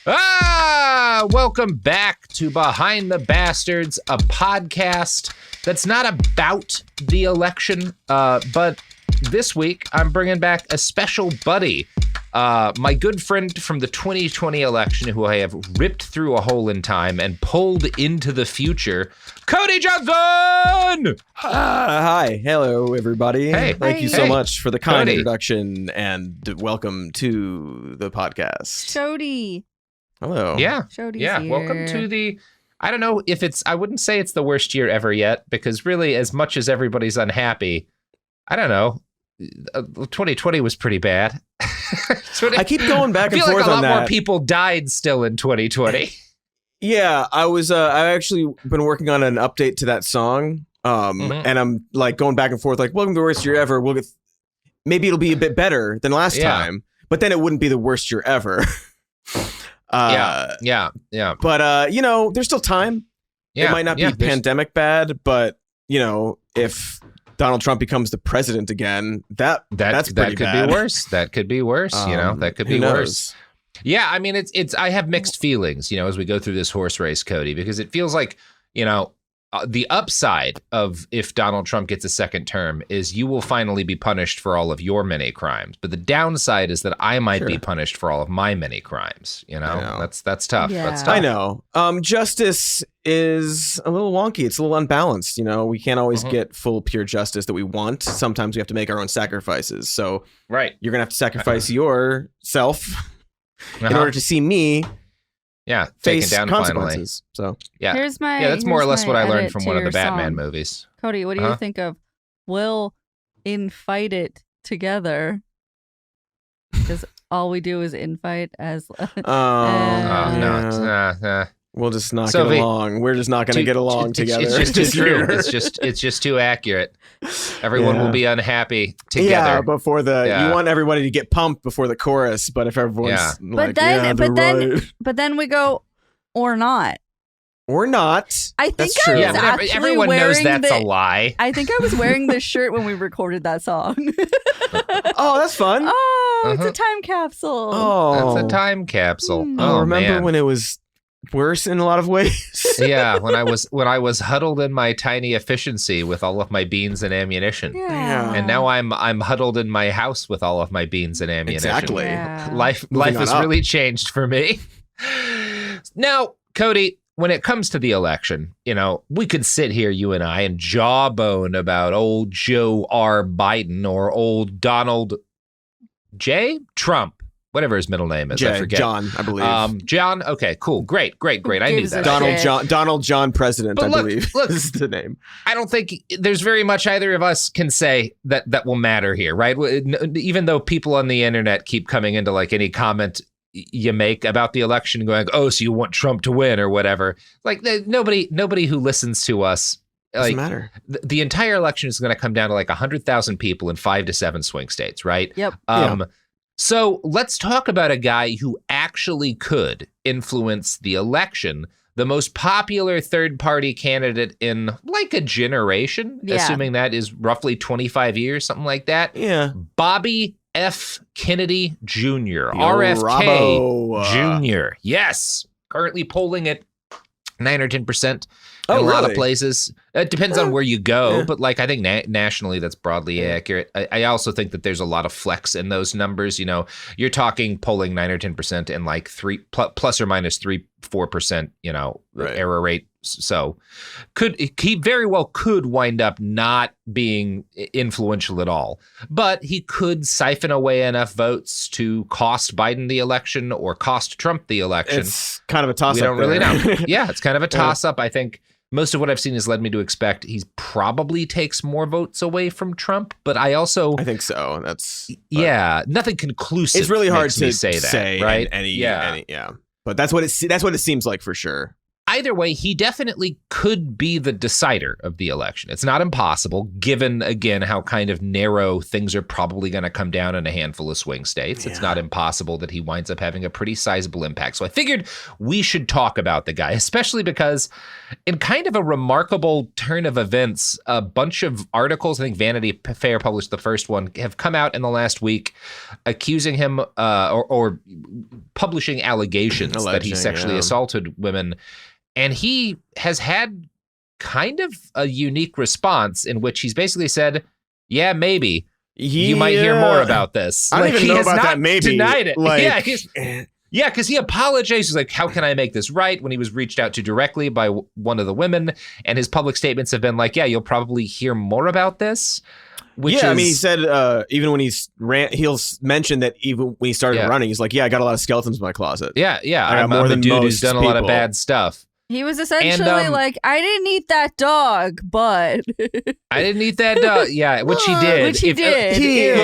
Welcome back to Behind the Bastards, a podcast that's not about the election, but this week I'm bringing back a special buddy, my good friend from the 2020 election who I have ripped through a hole in time and pulled into the future, Cody Johnston! Hi. Hello, everybody. Hey. Thank you so much for the kind Cody. introduction and welcome to the podcast. Shody. Hello. Yeah. Shody's Yeah. here. Welcome to the, I don't know if it's, I wouldn't say it's the worst year ever yet, because really, as much as everybody's unhappy, I don't know, 2020 was pretty bad. I keep going back I and feel forth like a on lot that. more people died still in 2020. Yeah, I've actually been working on an update to that song. And I'm like going back and forth, like, welcome to the worst year ever. Maybe it'll be a bit better than last time, but then it wouldn't be the worst year ever. Yeah. But there's still time. Yeah. It might not be pandemic bad, but if Donald Trump becomes the president again, that's pretty could bad. be worse. That could be worse. That could be worse. Yeah, I mean, it's. I have mixed feelings, as we go through this horse race, Cody, because it feels like, the upside of if Donald Trump gets a second term is you will finally be punished for all of your many crimes. But the downside is that I might be punished for all of my many crimes. That's tough. Yeah. That's tough. I know. Justice is a little wonky. It's a little unbalanced. We can't always get full pure justice that we want. Sometimes we have to make our own sacrifices. So Right. you're going to have to sacrifice yourself in order to see me taken face down consequences. So finally. Here's my. That's more or less what I learned from one of the your Batman song. movies. Cody, what do you think of "We'll infight it together"? Because all we do is infight as. No. We'll just not Sophie, get along. We're just not going to get along together. It's just too this true. year. It's just too accurate. Everyone will be unhappy together. Yeah, before you want everybody to get pumped before the chorus, but if everyone's like, but then we go, or not. Or not. I think That's I true. was Yeah, but actually everyone knows wearing that's a lie. I think I was wearing this shirt when we recorded that song. Oh, that's fun. Oh, it's a time capsule. Oh, That's a time capsule. Oh, remember man. when it was worse in a lot of ways? Yeah, when I was huddled in my tiny efficiency with all of my beans and ammunition. Yeah. And now I'm huddled in my house with all of my beans and ammunition. Exactly. Yeah. Life Moving has on up. really changed for me. Now, Cody, when it comes to the election, we could sit here, you and I, and jawbone about old Joe R. Biden or old Donald J. Trump, whatever his middle name is. I forget. John, I believe. John. Okay, cool. Great. I knew gives that. a Donald John President, But I look, believe. look. This is the name. I don't think there's very much either of us can say that will matter here, right? Even though people on the internet keep coming into like any comment you make about the election going, oh, so you want Trump to win or whatever. Like nobody who listens to us, Doesn't like matter. the entire election is going to come down to like 100,000 people in 5 to 7 swing states, right? Yep. So let's talk about a guy who actually could influence the election, the most popular third-party candidate in like a generation, assuming that is roughly 25 years, something like that. Yeah. Bobby F. Kennedy Jr., Bravo. RFK Jr. Yes, currently polling at 9 or 10% in a lot of places. It depends on where you go, but like I think nationally that's broadly accurate. I also think that there's a lot of flex in those numbers. You're talking polling 9 or 10% and like plus or minus 3-4%, error rate. So he very well could wind up not being influential at all, but he could siphon away enough votes to cost Biden the election or cost Trump the election. It's kind of a toss-up. We don't really there. know. Yeah, it's kind of a toss-up. I think most of what I've seen has led me to expect he probably takes more votes away from Trump, but I think so. Nothing conclusive. It's really hard makes me to say that, right? But that's what it seems like for sure. Either way, he definitely could be the decider of the election. It's not impossible, given, again, how kind of narrow things are probably going to come down in a handful of swing states. Yeah. It's not impossible that he winds up having a pretty sizable impact. So I figured we should talk about the guy, especially because in kind of a remarkable turn of events, a bunch of articles, I think Vanity Fair published the first one, have come out in the last week accusing him or publishing allegations that he sexually assaulted women. And he has had kind of a unique response in which he's basically said, yeah, maybe. You might hear more about this. I don't even know about that maybe. Denied it. Like, yeah, because he apologized. He's like, how can I make this right? When he was reached out to directly by one of the women. And his public statements have been like, yeah, you'll probably hear more about this. I mean, he said even when he'll mention that even when he started running, he's like, yeah, I got a lot of skeletons in my closet. Yeah. I'm a dude who's done a lot of bad stuff. He was essentially like, I didn't eat that dog, but I didn't eat that dog. Yeah, which he did. Which he did.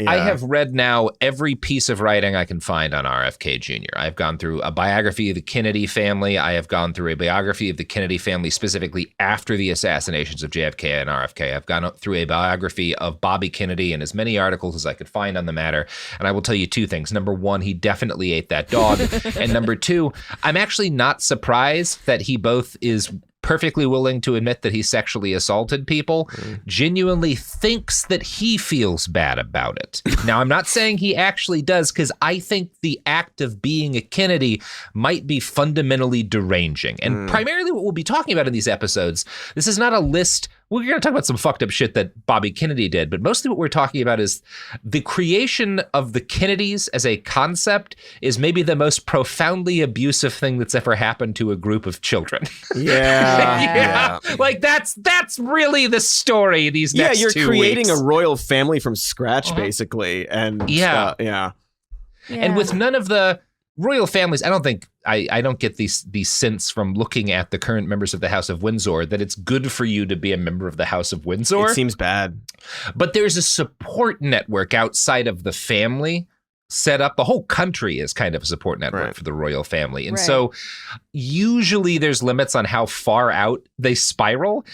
I have read now every piece of writing I can find on RFK Jr. I've gone through a biography of the Kennedy family. I have gone through a biography of the Kennedy family specifically after the assassinations of JFK and RFK. I've gone through a biography of Bobby Kennedy and as many articles as I could find on the matter. And I will tell you two things. Number one, he definitely ate that dog. And number two, I'm actually not surprised that he both is perfectly willing to admit that he sexually assaulted people, genuinely thinks that he feels bad about it. Now, I'm not saying he actually does, because I think the act of being a Kennedy might be fundamentally deranging. And primarily what we'll be talking about in these episodes, this is not a list. We're going to talk about some fucked up shit that Bobby Kennedy did, but mostly what we're talking about is the creation of the Kennedys as a concept is maybe the most profoundly abusive thing that's ever happened to a group of children. Yeah. Like that's really the story these next 2 weeks. You're creating a royal family from scratch, basically. And And with none of the royal families, I don't think I don't get these sense from looking at the current members of the House of Windsor that it's good for you to be a member of the House of Windsor. It seems bad. But there's a support network outside of the family set up. The whole country is kind of a support network for the royal family. And so usually there's limits on how far out they spiral.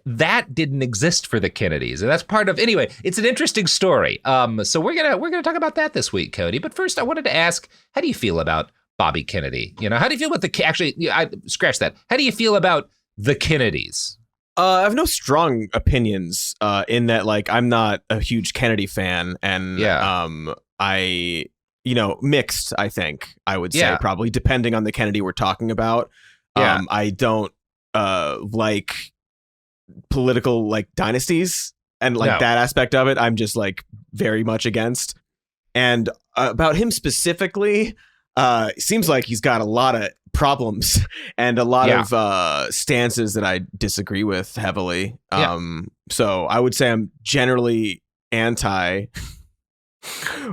That didn't exist for the Kennedys. And that's part of, anyway, it's an interesting story. So we're going to talk about that this week, Cody. But first I wanted to ask, how do you feel about Bobby Kennedy? You know, how do you feel about I scratch that. How do you feel about the Kennedys? I have no strong opinions in that, like, I'm not a huge Kennedy fan. And mixed, I think I would say, probably depending on the Kennedy we're talking about. I don't like political like dynasties and like that aspect of it. I'm just like very much against. And about him specifically, seems like he's got a lot of problems and a lot of stances that I disagree with heavily. So I would say I'm generally anti,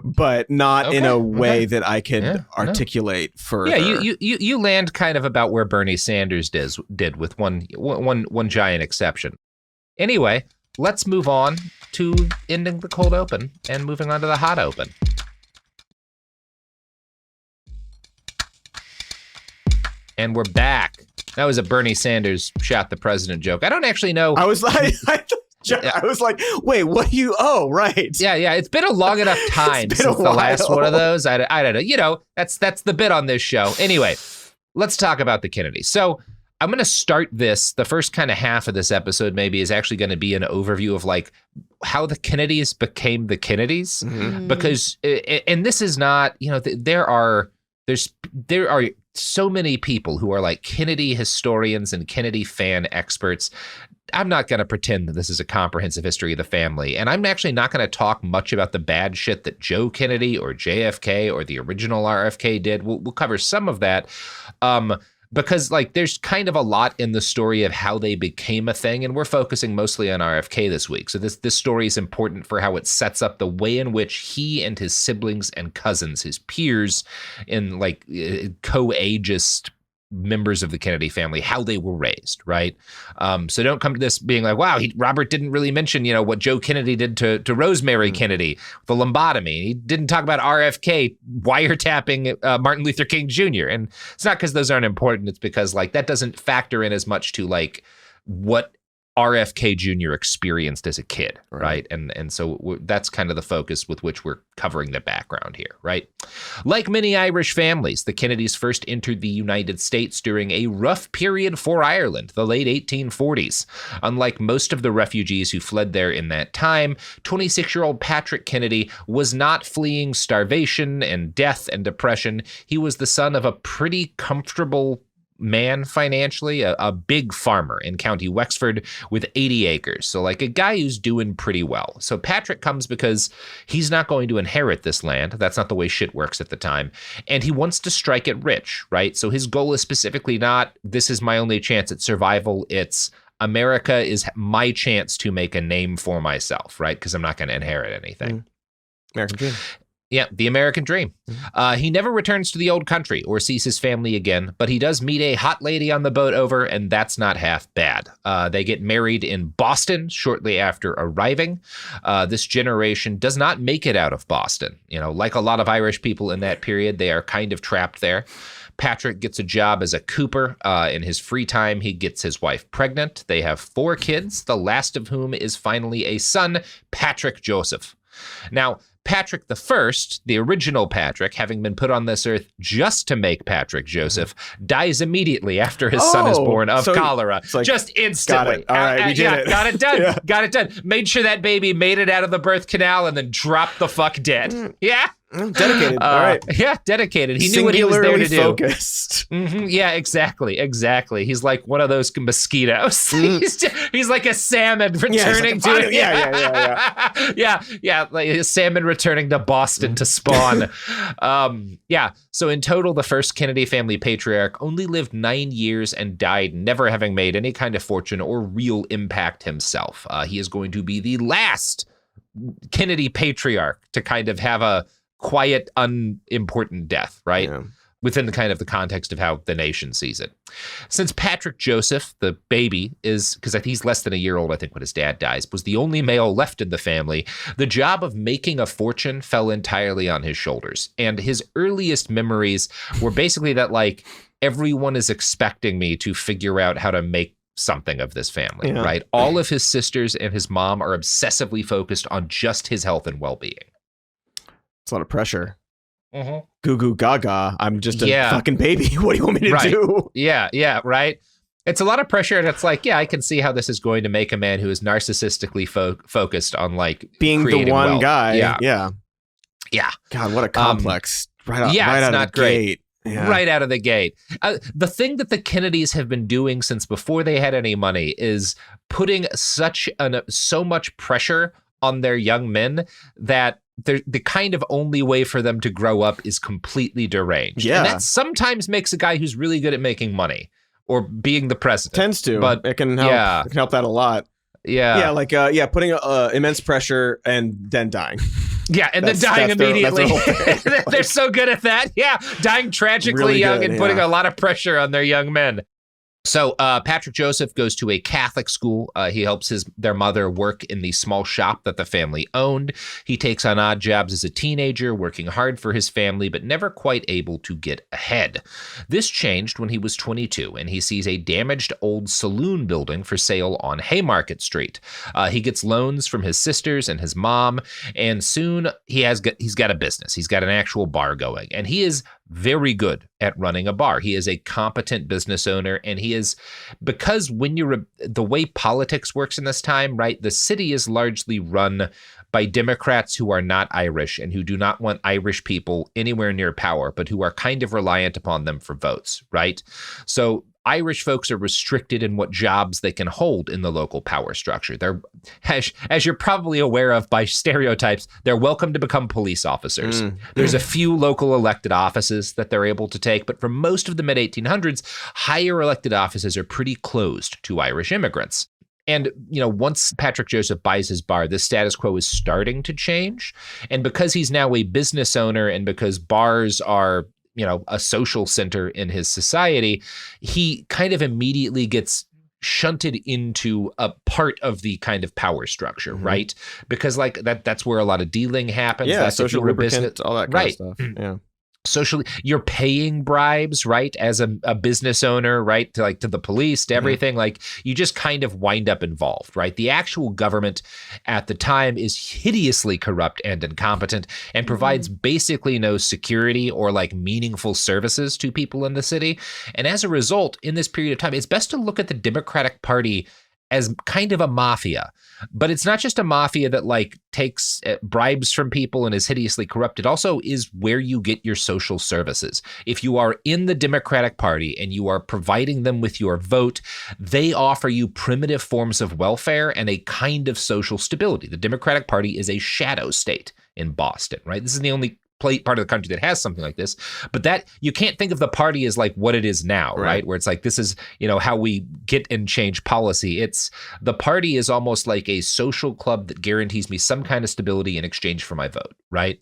but not in a way that I can articulate further. Yeah, you land kind of about where Bernie Sanders did with one giant exception. Anyway, let's move on to ending the cold open and moving on to the hot open. And we're back. That was a Bernie Sanders shot the president joke. I don't actually know. I was like, wait, what do you? Oh, right. Yeah. It's been a long enough time since the last one of those. I don't know. You know, that's the bit on this show. Anyway, let's talk about the Kennedys. So I'm going to start this. The first kind of half of this episode maybe is actually going to be an overview of like how the Kennedys became the Kennedys, because and this is not, you know, there are so many people who are like Kennedy historians and Kennedy fan experts. I'm not going to pretend that this is a comprehensive history of the family. And I'm actually not going to talk much about the bad shit that Joe Kennedy or JFK or the original RFK did. We'll cover some of that. Because like there's kind of a lot in the story of how they became a thing, and we're focusing mostly on RFK this week. So this story is important for how it sets up the way in which he and his siblings and cousins, his peers in like co-ageist members of the Kennedy family, how they were raised, right? So don't come to this being like, wow, Robert didn't really mention, you know, what Joe Kennedy did to Rosemary Kennedy, the lobotomy. He didn't talk about RFK wiretapping Martin Luther King Jr. And it's not because those aren't important. It's because like that doesn't factor in as much to like what RFK Jr. experienced as a kid, right? And so that's kind of the focus with which we're covering the background here, right? Like many Irish families, the Kennedys first entered the United States during a rough period for Ireland, the late 1840s. Unlike most of the refugees who fled there in that time, 26-year-old Patrick Kennedy was not fleeing starvation and death and depression. He was the son of a pretty comfortable man financially, a big farmer in County Wexford with 80 acres. So like a guy who's doing pretty well. So Patrick comes because he's not going to inherit this land. That's not the way shit works at the time. And he wants to strike it rich, right? So his goal is specifically not, this is my only chance at survival. It's America is my chance to make a name for myself, right? Because I'm not going to inherit anything. American dream. Yeah, the American dream. He never returns to the old country or sees his family again, but he does meet a hot lady on the boat over, and that's not half bad. They get married in Boston shortly after arriving. This generation does not make it out of Boston. You know, like a lot of Irish people in that period, they are kind of trapped there. Patrick gets a job as a cooper. In his free time, he gets his wife pregnant. They have 4 kids, the last of whom is finally a son, Patrick Joseph. Now, Patrick the First, the original Patrick, having been put on this earth just to make Patrick Joseph, dies immediately after his son is born of cholera. Like, just instantly. Got it. All right, we did it. Got it done. Yeah. Got it done. Made sure that baby made it out of the birth canal and then dropped the fuck dead. Yeah. Dedicated. All right. Yeah, dedicated. He knew what he was there to do. Focused. Yeah, exactly. He's like one of those mosquitoes. He's like a salmon returning to like a salmon returning to Boston to spawn. So in total, the first Kennedy family patriarch only lived 9 years and died, never having made any kind of fortune or real impact himself. He is going to be the last Kennedy patriarch to kind of have a quiet, unimportant death, right? Yeah. Within the kind of the context of how the nation sees it. Since Patrick Joseph, the baby, is, because he's less than a year old, I think, when his dad dies, was the only male left in the family, the job of making a fortune fell entirely on his shoulders. And his earliest memories were basically that, like, everyone is expecting me to figure out how to make something of this family, right? All of his sisters and his mom are obsessively focused on just his health and well-being. It's a lot of pressure. Goo goo gaga. I'm just a fucking baby. What do you want me to do? Yeah, right. It's a lot of pressure, and it's like, I can see how this is going to make a man who is narcissistically focused on like being the one wealth. guy. Yeah. God, what a complex. Right out of the gate. Yeah. Right out of the gate. The thing that the Kennedys have been doing since before they had any money is putting so much pressure on their young men that the kind of only way for them to grow up is completely deranged. Yeah. And that sometimes makes a guy who's really good at making money or being the president. Tends to, but it can help. Yeah. It can help that a lot. Yeah. Yeah, putting immense pressure and then dying. Yeah, and then dying immediately. They're so good at that. Yeah, dying tragically really young and putting a lot of pressure on their young men. So Patrick Joseph goes to a Catholic school. He helps their mother work in the small shop that the family owned. He takes on odd jobs as a teenager, working hard for his family, but never quite able to get ahead. This changed when he was 22, and he sees a damaged old saloon building for sale on Haymarket Street. He gets loans from his sisters and his mom, and soon he's got a business. He's got an actual bar going, and he is very good at running a bar. He is a competent business owner, and he is, because when the way politics works in this time, right, the city is largely run by Democrats who are not Irish and who do not want Irish people anywhere near power, but who are kind of reliant upon them for votes, right? So Irish folks are restricted in what jobs they can hold in the local power structure. They're, as you're probably aware of by stereotypes, they're welcome to become police officers. There's a few local elected offices that they're able to take, but for most of the mid-1800s, higher elected offices are pretty closed to Irish immigrants. And, once Patrick Joseph buys his bar, the status quo is starting to change. And because he's now a business owner and because bars are a social center in his society, he kind of immediately gets shunted into a part of the kind of power structure, right? Because like that's where a lot of dealing happens. Yeah, that's social lubricant, all that kind of stuff. Yeah. socially, you're paying bribes, right, as a business owner, right, to the police, to everything. Like, you just kind of wind up involved, right? The actual government at the time is hideously corrupt and incompetent and provides basically no security or like meaningful services to people in the city. And as a result, in this period of time, it's best to look at the Democratic Party as kind of a mafia. But it's not just a mafia that like takes bribes from people and is hideously corrupt. It also is where you get your social services. If you are in the Democratic Party and you are providing them with your vote, they offer you primitive forms of welfare and a kind of social stability. The Democratic Party is a shadow state in Boston, right? This is the only part of the country that has something like this, but that you can't think of the party as like what it is now, right? Where it's like, this is, how we get and change policy. It's the party is almost like a social club that guarantees me some kind of stability in exchange for my vote, right?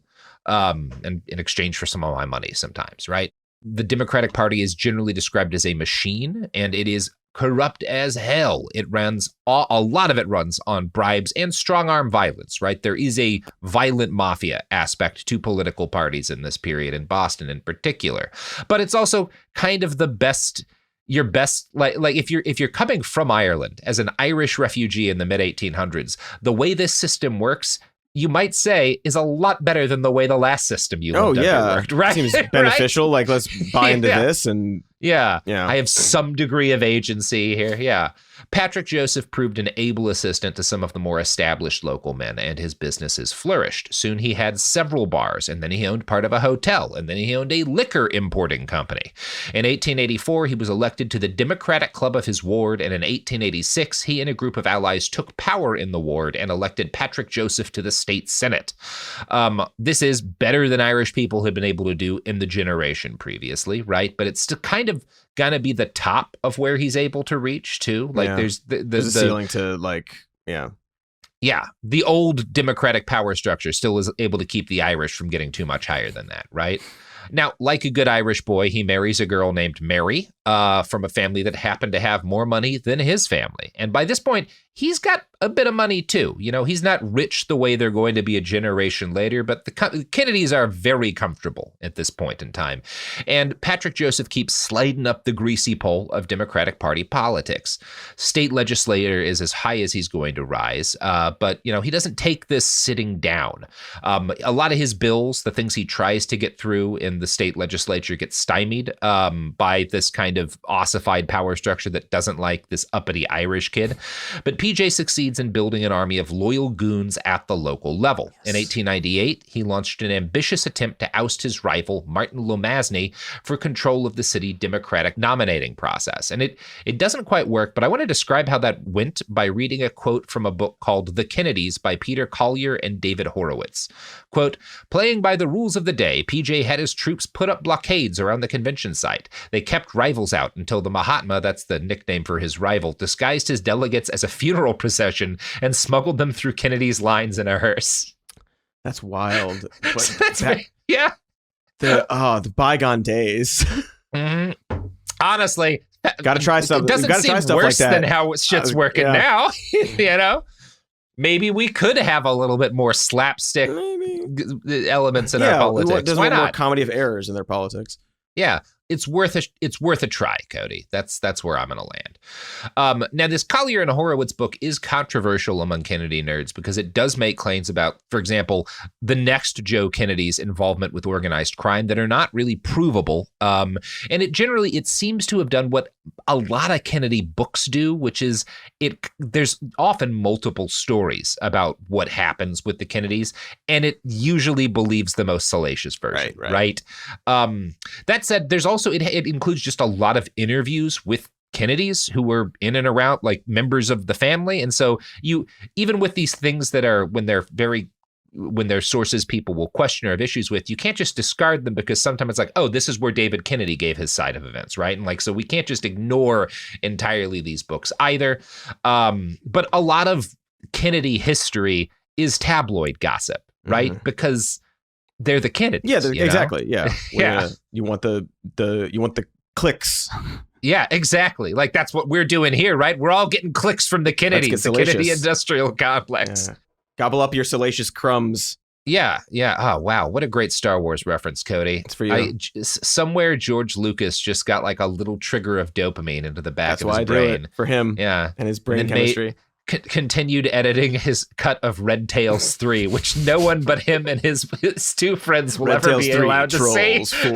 And in exchange for some of my money sometimes, right? The Democratic Party is generally described as a machine, and it is corrupt as hell. It runs, a lot of it runs on bribes and strong arm violence, right? There is a violent mafia aspect to political parties in this period, in Boston in particular. But it's also kind of your best, like if you're coming from Ireland as an Irish refugee in the mid 1800s, the way this system works, you might say, is a lot better than the way the last system you lived under worked, right? Seems beneficial. Like, let's buy into this and I have some degree of agency here. Yeah. Patrick Joseph proved an able assistant to some of the more established local men, and his businesses flourished. Soon he had several bars, and then he owned part of a hotel, and then he owned a liquor importing company. In 1884, he was elected to the Democratic Club of his ward, and in 1886, he and a group of allies took power in the ward and elected Patrick Joseph to the state senate. This is better than Irish people had been able to do in the generation previously, right? But it's still kind of gonna be the top of where he's able to reach too. Like there's the ceiling to like, the old Democratic power structure still is able to keep the Irish from getting too much higher than that, right? Now, like a good Irish boy, he marries a girl named Mary from a family that happened to have more money than his family. And by this point, he's got a bit of money too. He's not rich the way they're going to be a generation later, but the Kennedys are very comfortable at this point in time. And Patrick Joseph keeps sliding up the greasy pole of Democratic Party politics. State legislator is as high as he's going to rise, but he doesn't take this sitting down. A lot of his bills, the things he tries to get through in the state legislature, get stymied by this kind of ossified power structure that doesn't like this uppity Irish kid. But PJ succeeds in building an army of loyal goons at the local level. In 1898, he launched an ambitious attempt to oust his rival, Martin Lomasney, for control of the city Democratic nominating process. And it doesn't quite work, but I want to describe how that went by reading a quote from a book called The Kennedys by Peter Collier and David Horowitz. Quote, "Playing by the rules of the day, PJ had his troops put up blockades around the convention site. They kept rivals out until the Mahatma," that's the nickname for his rival, "disguised his delegates as a funeral procession and smuggled them through Kennedy's lines in a hearse." That's wild. The bygone days. Mm-hmm. Honestly, gotta try something. It doesn't seem worse than how shit's working now. Maybe we could have a little bit more slapstick elements in our politics. There's Why not? More comedy of errors in their politics. Yeah, it's worth a try, Cody. That's where I'm gonna land. Now, this Collier and Horowitz book is controversial among Kennedy nerds because it does make claims about, for example, the next Joe Kennedy's involvement with organized crime that are not really provable. And it seems to have done what a lot of Kennedy books do, which is there's often multiple stories about what happens with the Kennedys, and it usually believes the most salacious version, right? That said, there's also it includes just a lot of interviews with Kennedys who were in and around, like members of the family. And so even with these things that are when they're sources people will question or have issues with, you can't just discard them because sometimes it's like, oh, this is where David Kennedy gave his side of events, right? And like, so we can't just ignore entirely these books either. But a lot of Kennedy history is tabloid gossip, right? Mm-hmm. Because they're the Kennedys. Yeah, exactly. Yeah. You want the clicks. Yeah, exactly. Like that's what we're doing here, right? We're all getting clicks from the Kennedys, the Kennedy industrial complex. Yeah. Gobble up your salacious crumbs. Yeah. Oh, wow. What a great Star Wars reference, Cody. It's for you. Somewhere George Lucas just got like a little trigger of dopamine into the back of his brain. That's why I do it for him. Yeah. And his brain chemistry. Continued editing his cut of Red Tails 3, which no one but him and his two friends will ever be allowed to see. 4.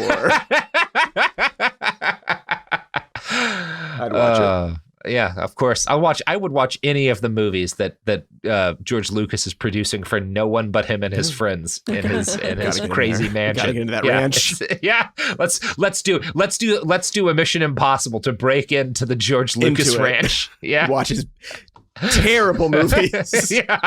I'd watch it. Yeah, of course. I would watch any of the movies that George Lucas is producing for no one but him and his friends in his crazy mansion. Gotta get into that ranch. Yeah, let's do a Mission Impossible to break into the George Lucas ranch. Yeah, watch his terrible movies. Yeah.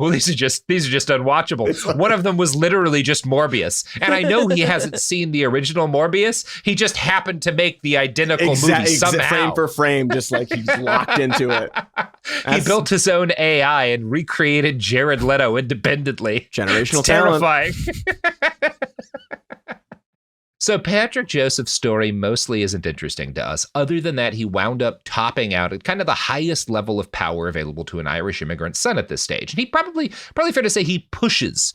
Well, these are just unwatchable. One of them was literally just Morbius, and I know he hasn't seen the original Morbius. He just happened to make the identical movie somehow, frame for frame, just like he's locked into it. He built his own AI and recreated Jared Leto independently. Generational talent. Terrifying. So Patrick Joseph's story mostly isn't interesting to us. Other than that, he wound up topping out at kind of the highest level of power available to an Irish immigrant son at this stage. And he probably fair to say he pushes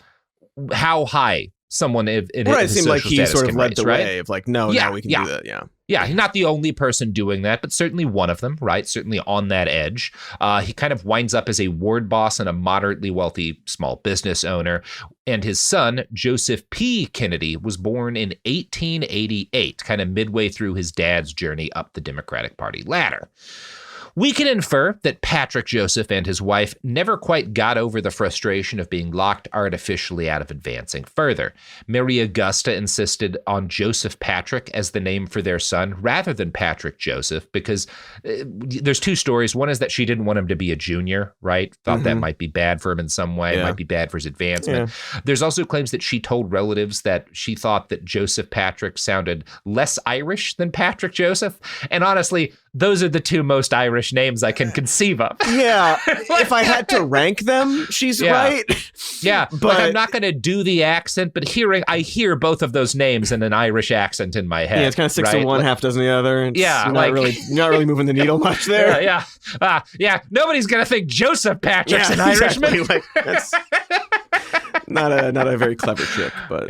how high someone in right, his it seemed like he sort of led the right? way of like, now we can do that. Yeah, he's not the only person doing that, but certainly one of them, right? Certainly on that edge. He kind of winds up as a ward boss and a moderately wealthy small business owner. And his son, Joseph P. Kennedy, was born in 1888, kind of midway through his dad's journey up the Democratic Party ladder. We can infer that Patrick Joseph and his wife never quite got over the frustration of being locked artificially out of advancing further. Mary Augusta insisted on Joseph Patrick as the name for their son rather than Patrick Joseph because there's two stories. One is that she didn't want him to be a junior, right? Thought that might be bad for him in some way, might be bad for his advancement. Yeah. There's also claims that she told relatives that she thought that Joseph Patrick sounded less Irish than Patrick Joseph. And honestly, those are the two most Irish names I can conceive of. Yeah. If I had to rank them, she's right. Yeah. But I'm not going to do the accent, but I hear both of those names in an Irish accent in my head. Yeah, it's kind of 6 to 1, half dozen the other. You're not really moving the needle much there. Yeah. Nobody's going to think Joseph Patrick's an Irishman. Exactly. That's not a very clever trick, but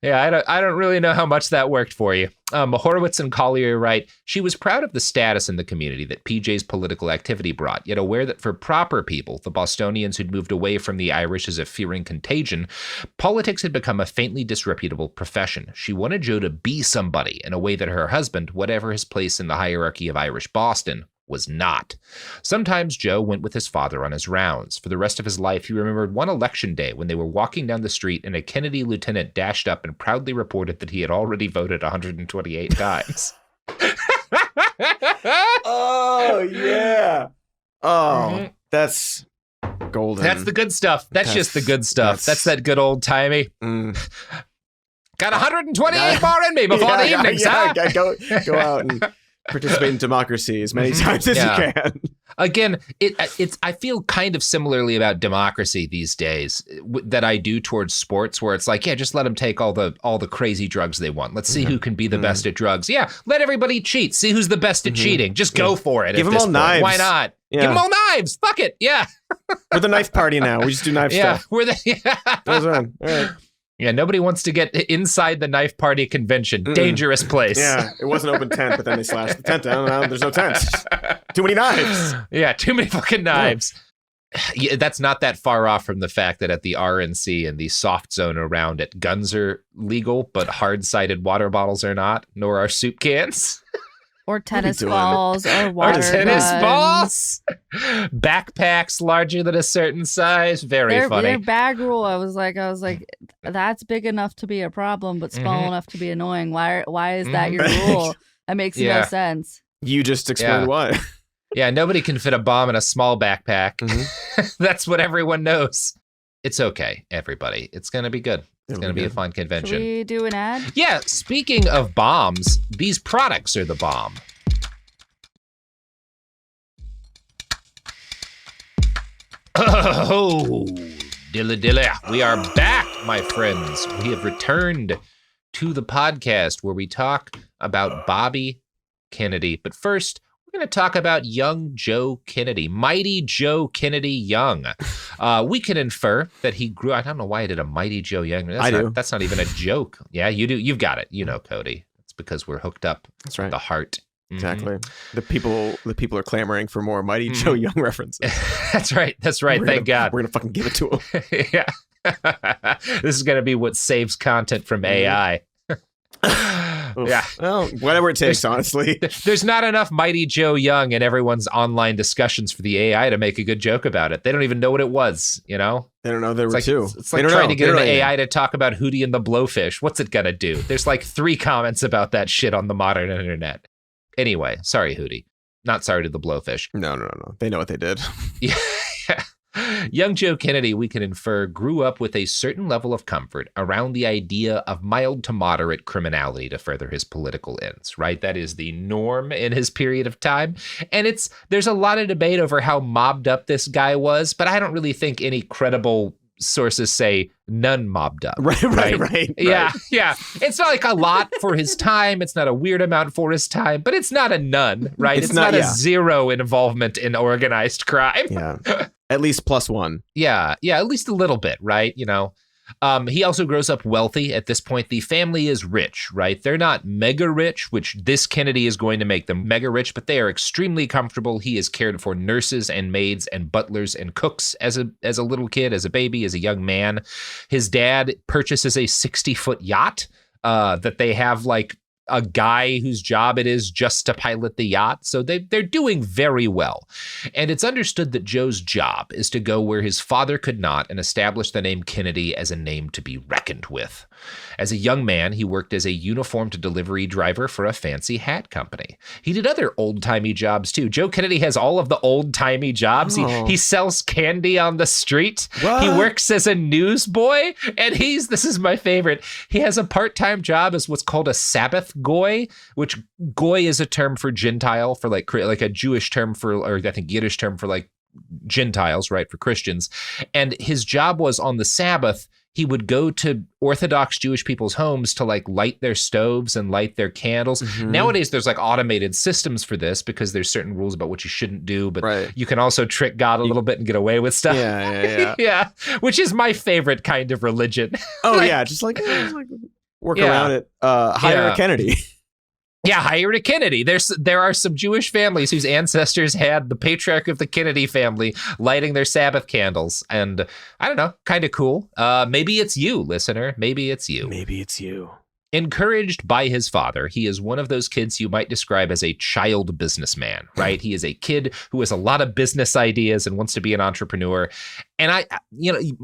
Yeah, I don't really know how much that worked for you. Horowitz and Collier write, she was proud of the status in the community that PJ's political activity brought, yet aware that for proper people, the Bostonians who'd moved away from the Irish as a fearing contagion, politics had become a faintly disreputable profession. She wanted Joe to be somebody in a way that her husband, whatever his place in the hierarchy of Irish Boston, was not. Sometimes Joe went with his father on his rounds. For the rest of his life, he remembered one election day when they were walking down the street and a Kennedy lieutenant dashed up and proudly reported that he had already voted 128 times. Oh, yeah. Oh, that's golden. That's the good stuff. That's just the good stuff. That's that good old timey. Got 128 more in me before the evening's up. Go out and participate in democracy as many times as you can. Again, it's. I feel kind of similarly about democracy these days that I do towards sports, where it's like, yeah, just let them take all the crazy drugs they want. Let's see who can be the best at drugs. Yeah, let everybody cheat. See who's the best at cheating. Just go for it. Give them all knives. Why not? Yeah. Give them all knives. Fuck it. Yeah. We're the knife party now. We just do knife stuff. We're the. All right. Yeah, nobody wants to get inside the knife party convention. Dangerous place. Yeah, it was an open tent, but then they slashed the tent down. Now there's no tent. Too many knives. Yeah, too many fucking knives. Yeah, that's not that far off from the fact that at the RNC and the soft zone around it, guns are legal, but hard-sided water bottles are not, nor are soup cans. Or tennis balls, or water tennis guns. balls, backpacks larger than a certain size. Very funny. Their bag rule. I was like, that's big enough to be a problem, but small enough to be annoying. Why is that your rule? That makes no sense. You just explained why. Yeah, nobody can fit a bomb in a small backpack. That's what everyone knows. It's okay, everybody. It's gonna be good. It's going to be a fun convention. Should we do an ad? Yeah, speaking of bombs, these products are the bomb. Oh, dilly. We are back, my friends. We have returned to the podcast where we talk about Bobby Kennedy. But first, We're going to talk about young Joe Kennedy, mighty Joe Kennedy Young. We can infer that he grew. I don't know why I did a mighty Joe Young. That's not even a joke. Yeah, you do. You've got it. You know, Cody. It's because we're hooked up. That's right. The heart. Exactly. The people are clamoring for more mighty Joe Young references. That's right. Thank God. We're gonna fucking give it to him. Yeah. This is gonna be what saves content from AI. Yeah. Well, whatever it takes, honestly. There's not enough mighty Joe Young in everyone's online discussions for the AI to make a good joke about it. They don't even know what it was, you know? They don't know there were two. It's like trying to get an AI to talk about Hootie and the Blowfish. What's it gonna do? There's like 3 comments about that shit on the modern internet. Anyway, sorry, Hootie. Not sorry to the Blowfish. No. They know what they did. Yeah. Young Joe Kennedy, we can infer, grew up with a certain level of comfort around the idea of mild to moderate criminality to further his political ends, right? That is the norm in his period of time. And there's a lot of debate over how mobbed up this guy was, but I don't really think any credible sources say none mobbed up. Right. Yeah. It's not like a lot for his time. It's not a weird amount for his time, but it's not a none, right? It's not a zero involvement in organized crime. Yeah. At least +1. Yeah, at least a little bit, right? You know, he also grows up wealthy. At this point, the family is rich, right? They're not mega rich, which this Kennedy is going to make them mega rich, but they are extremely comfortable. He has cared for nurses and maids and butlers and cooks as a little kid, as a baby, as a young man. His dad purchases a 60-foot yacht that they have like a guy whose job it is just to pilot the yacht. So they're doing very well. And it's understood that Joe's job is to go where his father could not and establish the name Kennedy as a name to be reckoned with. As a young man, he worked as a uniformed delivery driver for a fancy hat company. He did other old-timey jobs, too. Joe Kennedy has all of the old-timey jobs. Oh. He sells candy on the street. What? He works as a newsboy. And this is my favorite, he has a part-time job as what's called a Sabbath goy, which goy is a term for Gentile, for like a Jewish term for, or I think Yiddish term for like Gentiles, right, for Christians. And his job was on the Sabbath, he would go to Orthodox Jewish people's homes to like light their stoves and light their candles. Mm-hmm. Nowadays, there's like automated systems for this because there's certain rules about what you shouldn't do, but you can also trick God a little bit and get away with stuff. Yeah. Yeah, which is my favorite kind of religion. Oh, yeah, just like work around it. Hire a Kennedy. Yeah, hire a Kennedy. There are some Jewish families whose ancestors had the patriarch of the Kennedy family lighting their Sabbath candles. And I don't know, kind of cool. Maybe it's you, listener. Maybe it's you. Encouraged by his father, he is one of those kids you might describe as a child businessman, right? He is a kid who has a lot of business ideas and wants to be an entrepreneur. And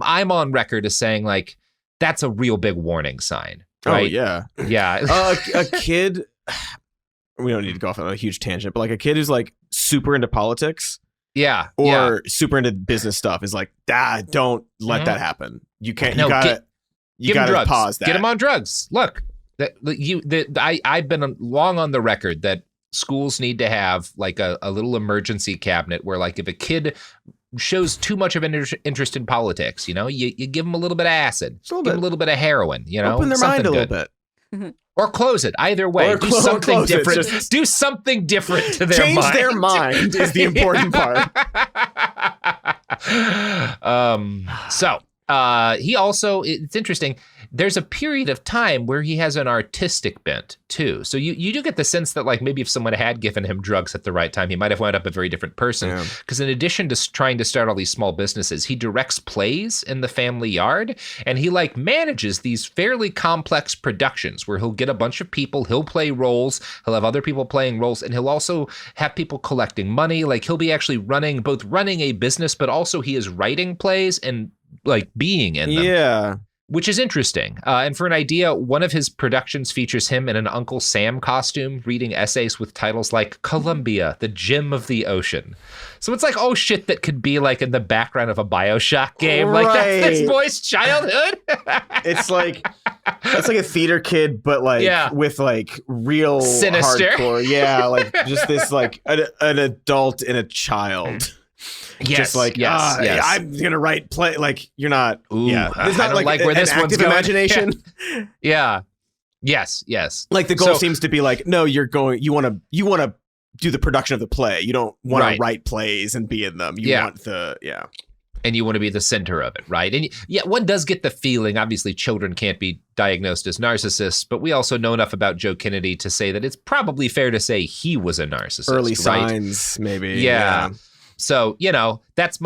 I'm on record as saying like, that's a real big warning sign, right? Oh, yeah. Yeah. A kid... We don't need to go off on a huge tangent, but like a kid who's like super into politics, or super into business stuff is like, don't let that happen. You can't. You gotta pause that. Get him on drugs. Look, I've been long on the record that schools need to have like a little emergency cabinet where like if a kid shows too much of an interest in politics, you give them a little bit of acid, give them a little bit of heroin, open their mind a little bit. Or close it. Either way, do something different. Do something different to their mind. Change their mind is the important part. He also, it's interesting, there's a period of time where he has an artistic bent too. So you do get the sense that like maybe if someone had given him drugs at the right time, he might have wound up a very different person. Because in addition to trying to start all these small businesses, he directs plays in the family yard, and he like manages these fairly complex productions where he'll get a bunch of people, he'll play roles, he'll have other people playing roles, and he'll also have people collecting money. Like he'll be actually running a business, but also he is writing plays and like being in them. Yeah. Which is interesting. And for an idea, one of his productions features him in an Uncle Sam costume reading essays with titles like Columbia, the Gem of the Ocean. So it's like, oh shit, that could be like in the background of a BioShock game. Right. Like that's this boy's childhood. It's like a theater kid, but like with like real sinister. Hardcore. Yeah, like just this like an adult and a child. Yes, just like yes. I'm gonna write play like you're not. Ooh, there's not like where this one's going. Imagination. Yeah. Yes. Like the goal seems to be like, no, you're going. You want to do the production of the play. You don't want to write plays and be in them. You want and you want to be the center of it, right? And yeah, one does get the feeling, obviously children can't be diagnosed as narcissists, but we also know enough about Joe Kennedy to say that it's probably fair to say he was a narcissist. Early right? signs, maybe. Yeah. So, that's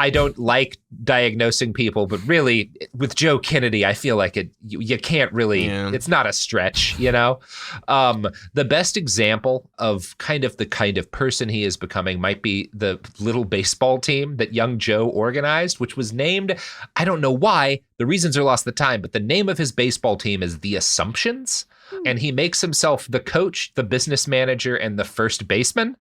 I don't like diagnosing people, but really with Joe Kennedy, I feel like you can't really, it's not a stretch, The best example of the kind of person he is becoming might be the little baseball team that young Joe organized, which was named, I don't know why, the reasons are lost the time, but the name of his baseball team is The Assumptions. And he makes himself the coach, the business manager, and the first baseman.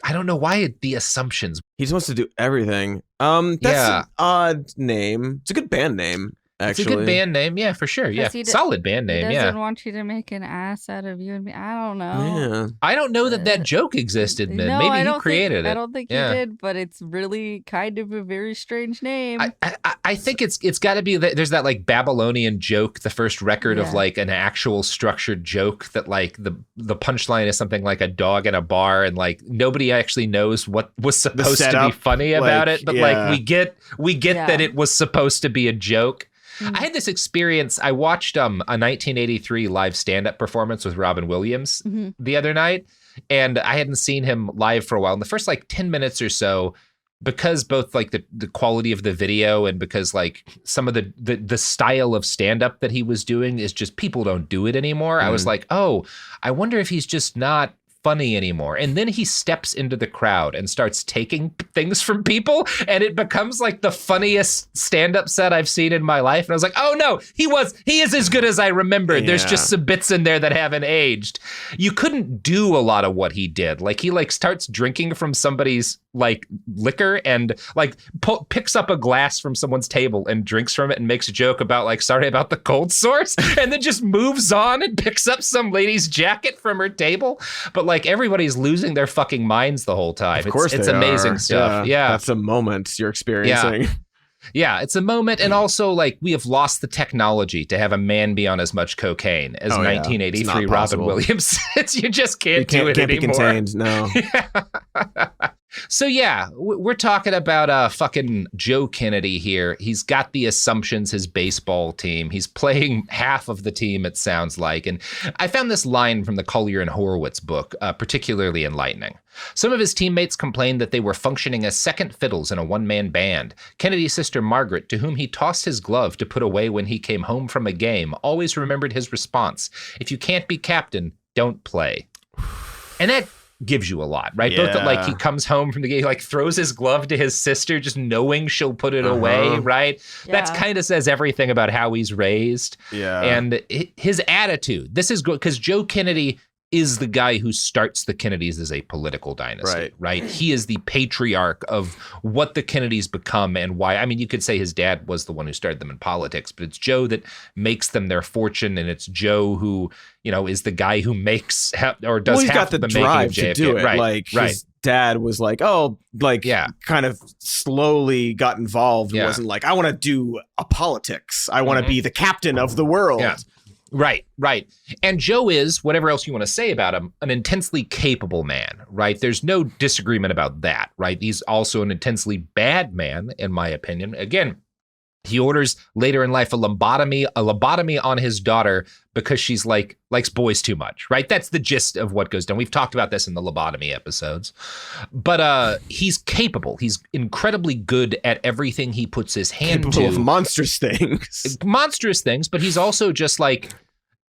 I don't know why The Assumptions. He just wants to do everything. That's an odd name. It's a good band name, actually. It's a good band name, yeah, for sure. Yeah, solid band name, He doesn't want you to make an ass out of you and me. I don't know. Yeah. I don't know that joke existed, man. No, Maybe he created it. I don't think he did, but it's really kind of a very strange name. I think it's got to be that there's that like Babylonian joke, the first record of like an actual structured joke that like the punchline is something like a dog in a bar, and like nobody actually knows what was supposed to be funny about it, but like we get that it was supposed to be a joke. I had this experience. I watched a 1983 live stand-up performance with Robin Williams the other night, and I hadn't seen him live for a while. In the first like 10 minutes or so, because both like the quality of the video and because like some of the style of stand-up that he was doing is just people don't do it anymore. I was like, oh, I wonder if he's just not funny anymore. And then he steps into the crowd and starts taking things from people, and it becomes like the funniest stand-up set I've seen in my life. And I was like, oh no, he is as good as I remembered. There's just some bits in there that haven't aged. You couldn't do a lot of what he did. Like he like starts drinking from somebody's like liquor and like picks up a glass from someone's table and drinks from it and makes a joke about like, sorry about the cold sores, and then just moves on and picks up some lady's jacket from her table. But like everybody's losing their fucking minds the whole time. Of course, it's amazing stuff. Yeah. That's a moment you're experiencing. Yeah, it's a moment, and also like we have lost the technology to have a man be on as much cocaine as 1983 Robin Williams. You just can't do it anymore. Can't be contained. No. So yeah, we're talking about fucking Joe Kennedy here. He's got The Assumptions, his baseball team. He's playing half of the team, it sounds like. And I found this line from the Collier and Horowitz book particularly enlightening. Some of his teammates complained that they were functioning as second fiddles in a one-man band. Kennedy's sister Margaret, to whom he tossed his glove to put away when he came home from a game, always remembered his response: if you can't be captain, don't play. And that gives you a lot, right? Both that like he comes home from the game, he like throws his glove to his sister just knowing she'll put it away, right? That's kind of says everything about how he's raised. Yeah. And his attitude, this is good because Joe Kennedy is the guy who starts the Kennedys as a political dynasty, right? He is the patriarch of what the Kennedys become and why. I mean, you could say his dad was the one who started them in politics, but it's Joe that makes them their fortune, and it's Joe who, is the guy who makes or does half of the drive to do it. Right, his dad was like, kind of slowly got involved. It wasn't like, I want to do a politics. I want to be the captain of the world. Yeah. Right. And Joe is, whatever else you want to say about him, an intensely capable man, right? There's no disagreement about that, right? He's also an intensely bad man, in my opinion. Again, he orders later in life a lobotomy on his daughter because she's likes boys too much, right? That's the gist of what goes down. We've talked about this in the lobotomy episodes. But he's capable. He's incredibly good at everything he puts his hand capable to. Of monstrous things, but he's also just like,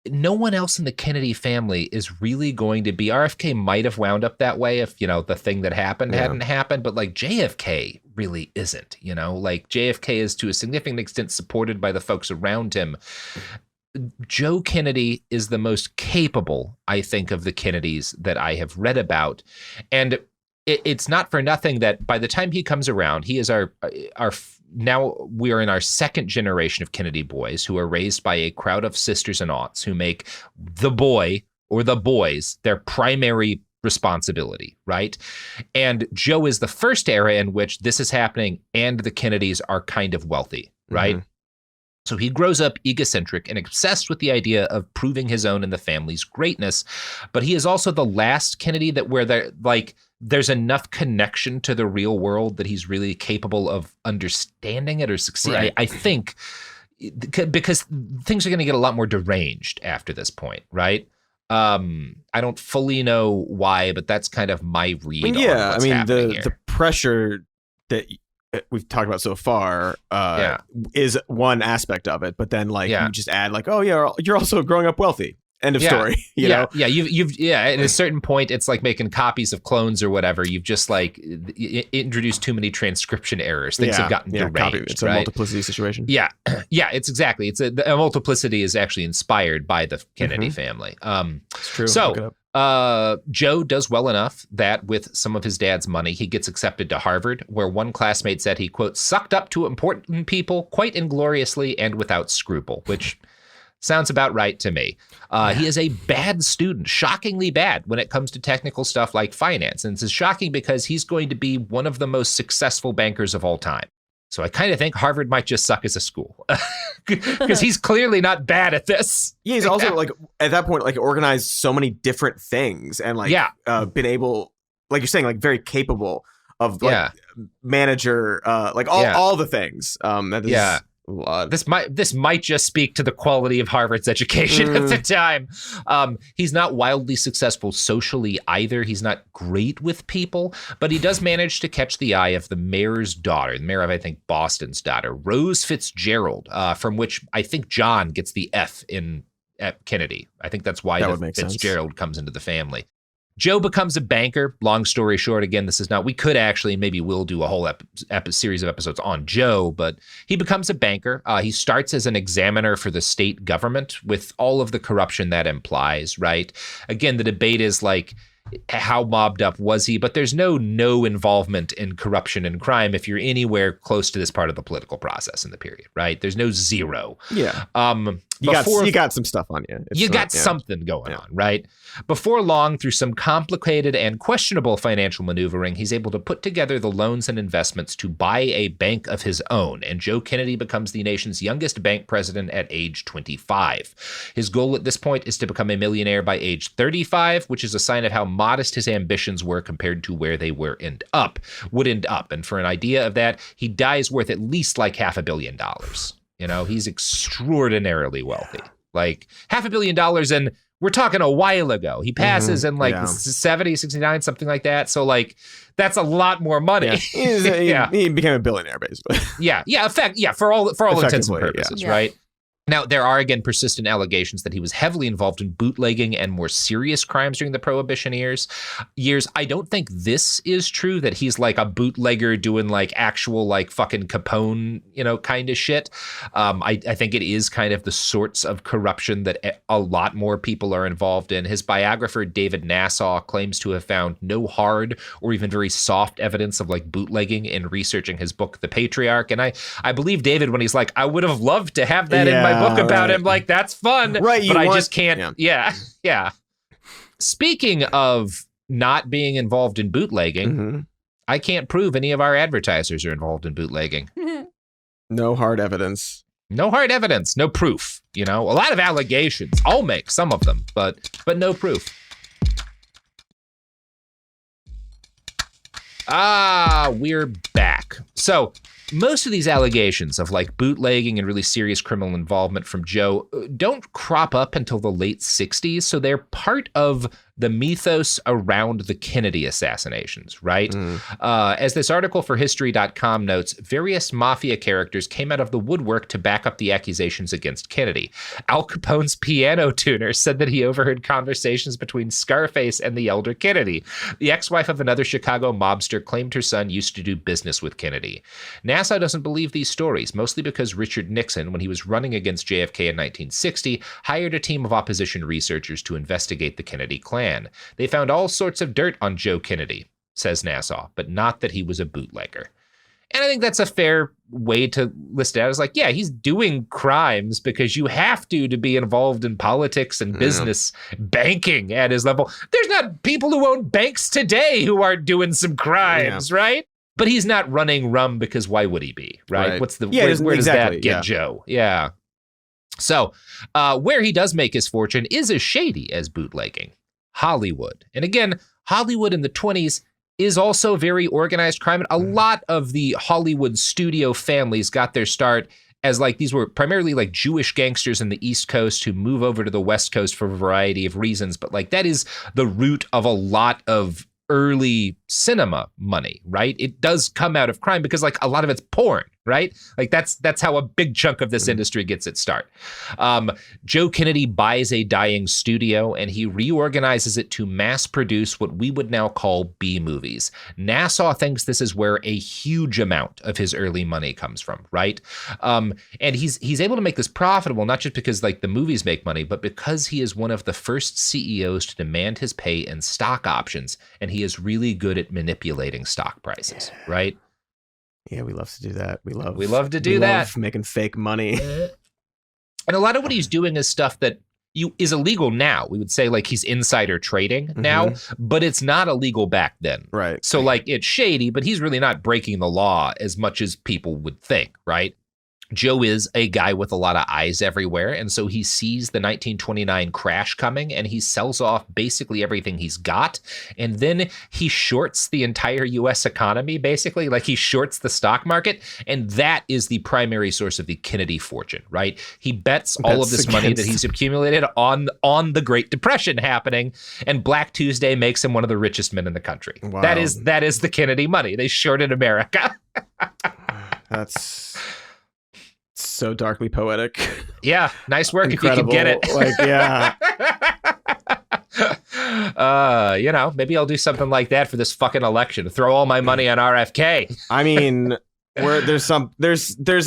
no one else in the Kennedy family is really going to be. RFK might have wound up that way if, the thing that happened hadn't happened, but like JFK really isn't, like JFK is to a significant extent supported by the folks around him. Joe Kennedy is the most capable, I think, of the Kennedys that I have read about. And it's not for nothing that by the time he comes around, he is our now we are in our second generation of Kennedy boys who are raised by a crowd of sisters and aunts who make the boy or the boys their primary responsibility, right? And Joe is the first era in which this is happening and the Kennedys are kind of wealthy, right? Mm-hmm. So he grows up egocentric and obsessed with the idea of proving his own and the family's greatness. But he is also the last Kennedy that where there's enough connection to the real world that he's really capable of understanding it or succeeding. Right. I think because things are going to get a lot more deranged after this point, right? I don't fully know why, but that's kind of my read. The pressure that we've talked about so far is one aspect of it, but then you just add you're also growing up wealthy. End of story. You know? Yeah. You've at a certain point, it's like making copies of clones or whatever. You've just introduced too many transcription errors. Things have gotten deranged. It's a multiplicity situation. Yeah. It's exactly. It's a multiplicity is actually inspired by the Kennedy family. It's true. So Joe does well enough that with some of his dad's money, he gets accepted to Harvard, where one classmate said he, quote, sucked up to important people quite ingloriously and without scruple, which sounds about right to me. He is a bad student, shockingly bad when it comes to technical stuff like finance. And this is shocking because he's going to be one of the most successful bankers of all time. So I kind of think Harvard might just suck as a school because he's clearly not bad at this. Yeah, he's also at that point, organized so many different things and been able, like you're saying, very capable of manager, all the things. That is a lot. This might just speak to the quality of Harvard's education at the time. He's not wildly successful socially either. He's not great with people, but he does manage to catch the eye of the mayor's daughter, the mayor of, I think, Boston's daughter, Rose Fitzgerald, from which I think John gets the F at Kennedy. I think that's why the Fitzgerald comes into the family. Joe becomes a banker. Long story short, again, we could actually, maybe we'll do a whole series of episodes on Joe, but he becomes a banker. He starts as an examiner for the state government with all of the corruption that implies, right? Again, the debate is how mobbed up was he? But there's no involvement in corruption and crime if you're anywhere close to this part of the political process in the period, right? There's no zero. Yeah. You got some stuff on you. You got something going on, right? Before long, through some complicated and questionable financial maneuvering, he's able to put together the loans and investments to buy a bank of his own, and Joe Kennedy becomes the nation's youngest bank president at age 25. His goal at this point is to become a millionaire by age 35, which is a sign of how modest his ambitions were compared to where they would end up. And for an idea of that, he dies worth at least $500 million. You know, he's extraordinarily wealthy, $500 million. And we're talking a while ago. He passes in 70, 69, something like that. So that's a lot more money. Yeah. He became a billionaire, basically. For all intents and purposes, yeah. right? Now, there are, again, persistent allegations that he was heavily involved in bootlegging and more serious crimes during the Prohibition years. I don't think this is true, that he's a bootlegger doing actual fucking Capone, kind of shit. I think it is kind of the sorts of corruption that a lot more people are involved in. His biographer, David Nassau, claims to have found no hard or even very soft evidence of bootlegging in researching his book, The Patriarch. And I believe David when he's I would have loved to have that in my book about him, that's fun, right? But I just can't. Yeah. Speaking of not being involved in bootlegging, I can't prove any of our advertisers are involved in bootlegging. No hard evidence. No hard evidence. No proof. A lot of allegations. I'll make some of them, but no proof. We're back. So most of these allegations of bootlegging and really serious criminal involvement from Joe don't crop up until the late 60s. So they're part of the mythos around the Kennedy assassinations, right? As this article for History.com notes, various mafia characters came out of the woodwork to back up the accusations against Kennedy. Al Capone's piano tuner said that he overheard conversations between Scarface and the elder Kennedy. The ex-wife of another Chicago mobster claimed her son used to do business with Kennedy. Nassau doesn't believe these stories, mostly because Richard Nixon, when he was running against JFK in 1960, hired a team of opposition researchers to investigate the Kennedy clan. They found all sorts of dirt on Joe Kennedy, says Nassau, but not that he was a bootlegger. And I think that's a fair way to list it out. It's he's doing crimes because you have to be involved in politics and business, banking at his level. There's not people who own banks today who aren't doing some crimes, right? But he's not running rum because why would he be, right? What's the where does that get Joe? Yeah. So where he does make his fortune is as shady as bootlegging. Hollywood. And again, Hollywood in the 20s is also very organized crime. A lot of the Hollywood studio families got their start as like these were primarily like Jewish gangsters in the East Coast who move over to the West Coast for a variety of reasons. But like that is the root of a lot of early cinema money, right? It does come out of crime because like a lot of it's porn, right? Like that's how a big chunk of this industry gets its start. Joe Kennedy buys a dying studio and he reorganizes it to mass produce what we would now call B movies. Nassau thinks this is where a huge amount of his early money comes from, right? And he's able to make this profitable, not just because like the movies make money, but because he is one of the first CEOs to demand his pay in stock options, and he is really good at manipulating stock prices, right? Yeah, we love to do that. We love to do that. Love making fake money. And a lot of what he's doing is stuff that is illegal now. We would say like he's insider trading now, but it's not illegal back then. Right. So like it's shady, but he's really not breaking the law as much as people would think, right? Joe is a guy with a lot of eyes everywhere, and so he sees the 1929 crash coming, and he sells off basically everything he's got, and then he shorts the entire U.S. economy, basically. Like, he shorts the stock market, and that is the primary source of the Kennedy fortune, right? He bets all of this money that he's accumulated on the Great Depression happening, and Black Tuesday makes him one of the richest men in the country. Wow. That is the Kennedy money. They shorted America. That's so darkly poetic. Yeah, nice work. Incredible. If you can get it. Like, yeah. Maybe I'll do something like that for this fucking election. Throw all my money on RFK. I mean, there's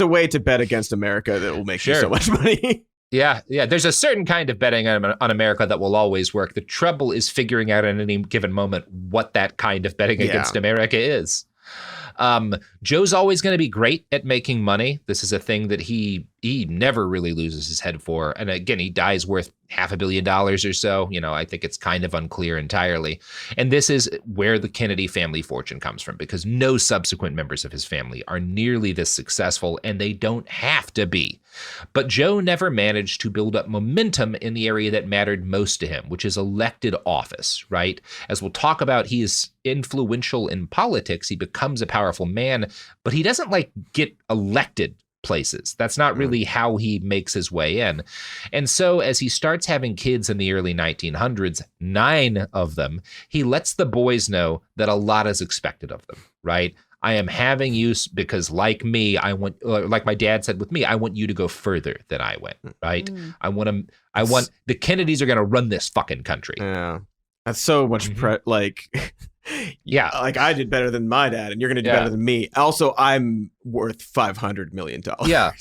a way to bet against America that will make you so much money. Yeah. There's a certain kind of betting on America that will always work. The trouble is figuring out at any given moment what that kind of betting against America is. Joe's always going to be great at making money. This is a thing that he never really loses his head for. And again, he dies worth $500 million or so. I think it's kind of unclear entirely. And this is where the Kennedy family fortune comes from, because no subsequent members of his family are nearly this successful, and they don't have to be. But Joe never managed to build up momentum in the area that mattered most to him, which is elected office, right? As we'll talk about, he is influential in politics. He becomes a powerful man, but he doesn't get elected places. That's not really how he makes his way in. And so as he starts having kids in the early 1900s, 9 of them, he lets the boys know that a lot is expected of them, right? I am having you because, like me, I want, like my dad said with me, I want you to go further than I went, right? I want the Kennedys are going to run this fucking country. Yeah. That's so much like I did better than my dad, and you're going to do better than me. Also, I'm worth $500 million. Yeah.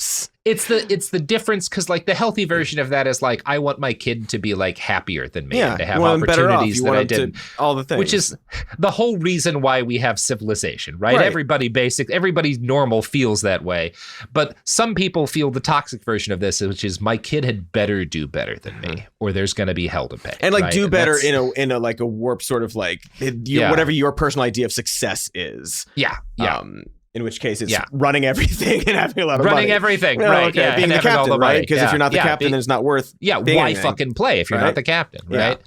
It's the difference, because like the healthy version of that is like, I want my kid to be like happier than me, and to have opportunities that I didn't. All the things, which is the whole reason why we have civilization, right? Everybody normal feels that way, but some people feel the toxic version of this, which is my kid had better do better than me, or there's going to be hell to pay. And like do better in a like a warped sort of like whatever your personal idea of success is. Yeah. In which case it's running everything and having a lot of money. Running everything, right. Okay. Being the captain, right? Because if you're not the captain, then it's not worth why fucking play if you're not the captain, right?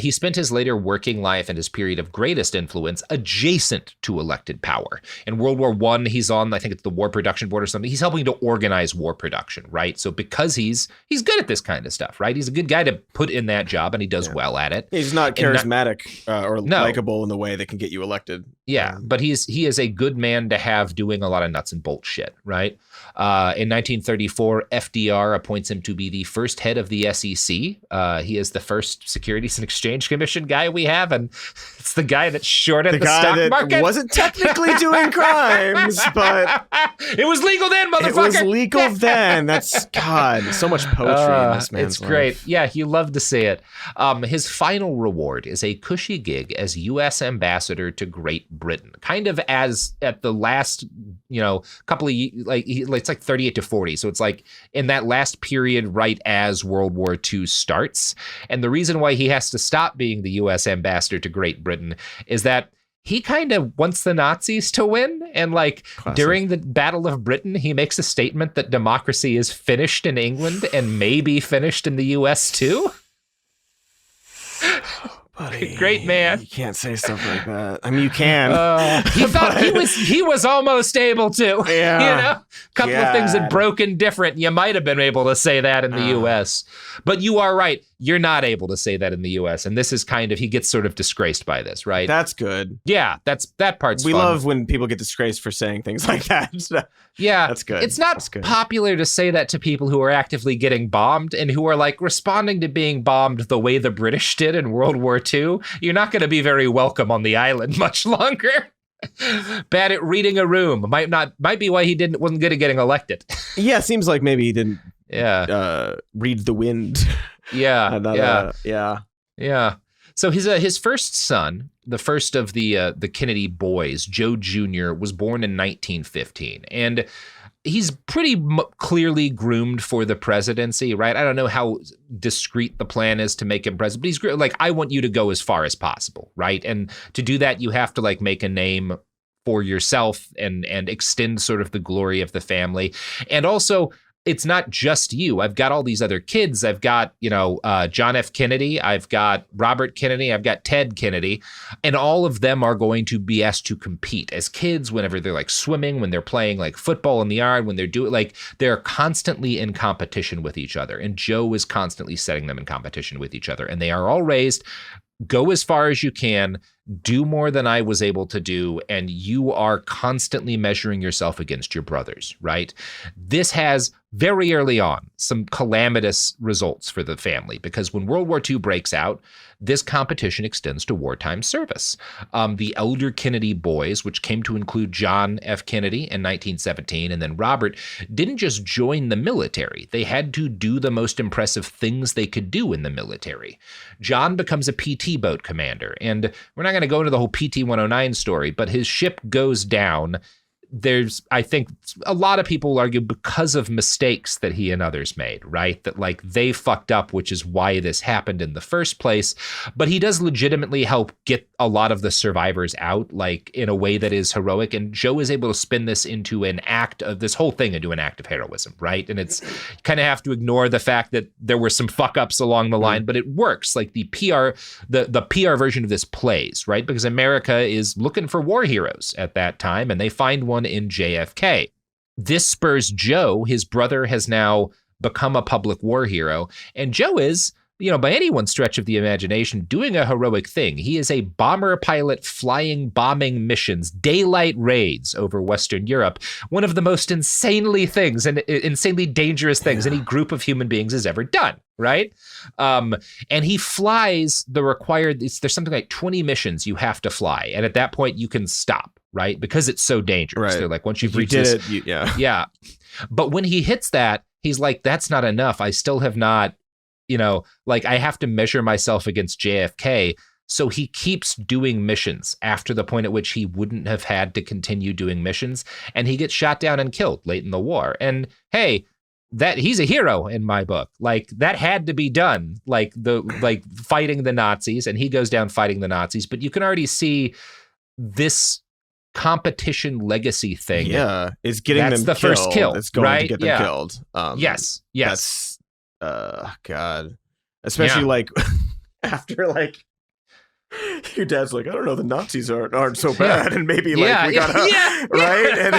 He spent his later working life and his period of greatest influence adjacent to elected power. In World War I, he's on, I think it's the War Production Board or something. He's helping to organize war production, right? So because he's good at this kind of stuff, right? He's a good guy to put in that job, and he does well at it. He's not charismatic or likable in the way that can get you elected. Yeah, but he is a good man to have doing a lot of nuts and bolts shit, right? In 1934, FDR appoints him to be the first head of the SEC. He is the first Securities and Exchange Commission guy we have, and it's the guy that shorted the stock market. Wasn't technically doing crimes, but it was legal then, motherfucker. It was legal then. That's God. So much poetry in this man's It's great. Life. Yeah, you love to see it. His final reward is a cushy gig as U.S. ambassador to Great Britain, kind of as at the last, couple of it's like 38 to 40. So it's like in that last period right as World War II starts. And the reason why he has to stop being the U.S. ambassador to Great Britain is that he kind of wants the Nazis to win. And like Classic. during the Battle of Britain, he makes a statement that democracy is finished in England and maybe finished in the US too. Buddy, great man. You can't say stuff like that. I mean, you can. He was almost able to. Yeah. You know, a couple of things had broken different. You might have been able to say that in the U.S. But you are right. You're not able to say that in the U.S. And this is kind of, he gets sort of disgraced by this, right? That's good. Yeah, that part's We fun. love when people get disgraced for saying things like that. Yeah, that's good. It's not popular to say that to people who are actively getting bombed and who are like responding to being bombed the way the British did in World War II. You're not going to be very welcome on the island much longer. Bad at reading a room might be why he wasn't good at getting elected. Yeah, seems like maybe he didn't. Yeah, read the wind. Yeah, yeah. So his first son, the first of the Kennedy boys, Joe Jr., was born in 1915, and he's pretty clearly groomed for the presidency, right? I don't know how discreet the plan is to make him president, but he's like, I want you to go as far as possible, right? And to do that, you have to like make a name for yourself and extend sort of the glory of the family, and also. It's not just you. I've got all these other kids. I've got, John F. Kennedy. I've got Robert Kennedy. I've got Ted Kennedy. And all of them are going to be asked to compete as kids whenever they're like swimming, when they're playing like football in the yard, when they're doing like they're constantly in competition with each other. And Joe is constantly setting them in competition with each other. And they are all raised. Go as far as you can, do more than I was able to do, and you are constantly measuring yourself against your brothers, right? This has very early on some calamitous results for the family, because when World War II breaks out, this competition extends to wartime service. The elder Kennedy boys, which came to include John F. Kennedy in 1917, and then Robert, didn't just join the military. They had to do the most impressive things they could do in the military. John becomes a PT boat commander, and we're not going to go into the whole PT-109 story, but his ship goes down. There's, I think, a lot of people argue because of mistakes that he and others made, right? That like they fucked up, which is why this happened in the first place. But he does legitimately help get a lot of the survivors out, like in a way that is heroic. And Joe is able to spin this into an act of this whole thing into an act of heroism, right? And it's kind of have to ignore the fact that there were some fuck ups along the line, but it works. Like the PR version of this plays, right? Because America is looking for war heroes at that time, and they find one in JFK. This spurs Joe. His brother has now become a public war hero, and Joe is, by anyone's stretch of the imagination, doing a heroic thing. He is a bomber pilot flying bombing missions, daylight raids over Western Europe, one of the most insanely dangerous things any group of human beings has ever done, right? And he flies the required, there's something like 20 missions you have to fly, and at that point you can stop, right? Because it's so dangerous. Right. They're like, once you've reached this, yeah. But when he hits that, he's like, that's not enough. I still have not, I have to measure myself against JFK. So he keeps doing missions after the point at which he wouldn't have had to continue doing missions. And he gets shot down and killed late in the war. And hey, he's a hero in my book. Like that had to be done, like fighting the Nazis, and he goes down fighting the Nazis. But you can already see this competition legacy thing. Yeah, is getting that's them the killed. first kill. It's going right? to get them killed. Yes. That's God. Especially like after like your dad's like, I don't know, the Nazis aren't so bad, and maybe we gotta right. And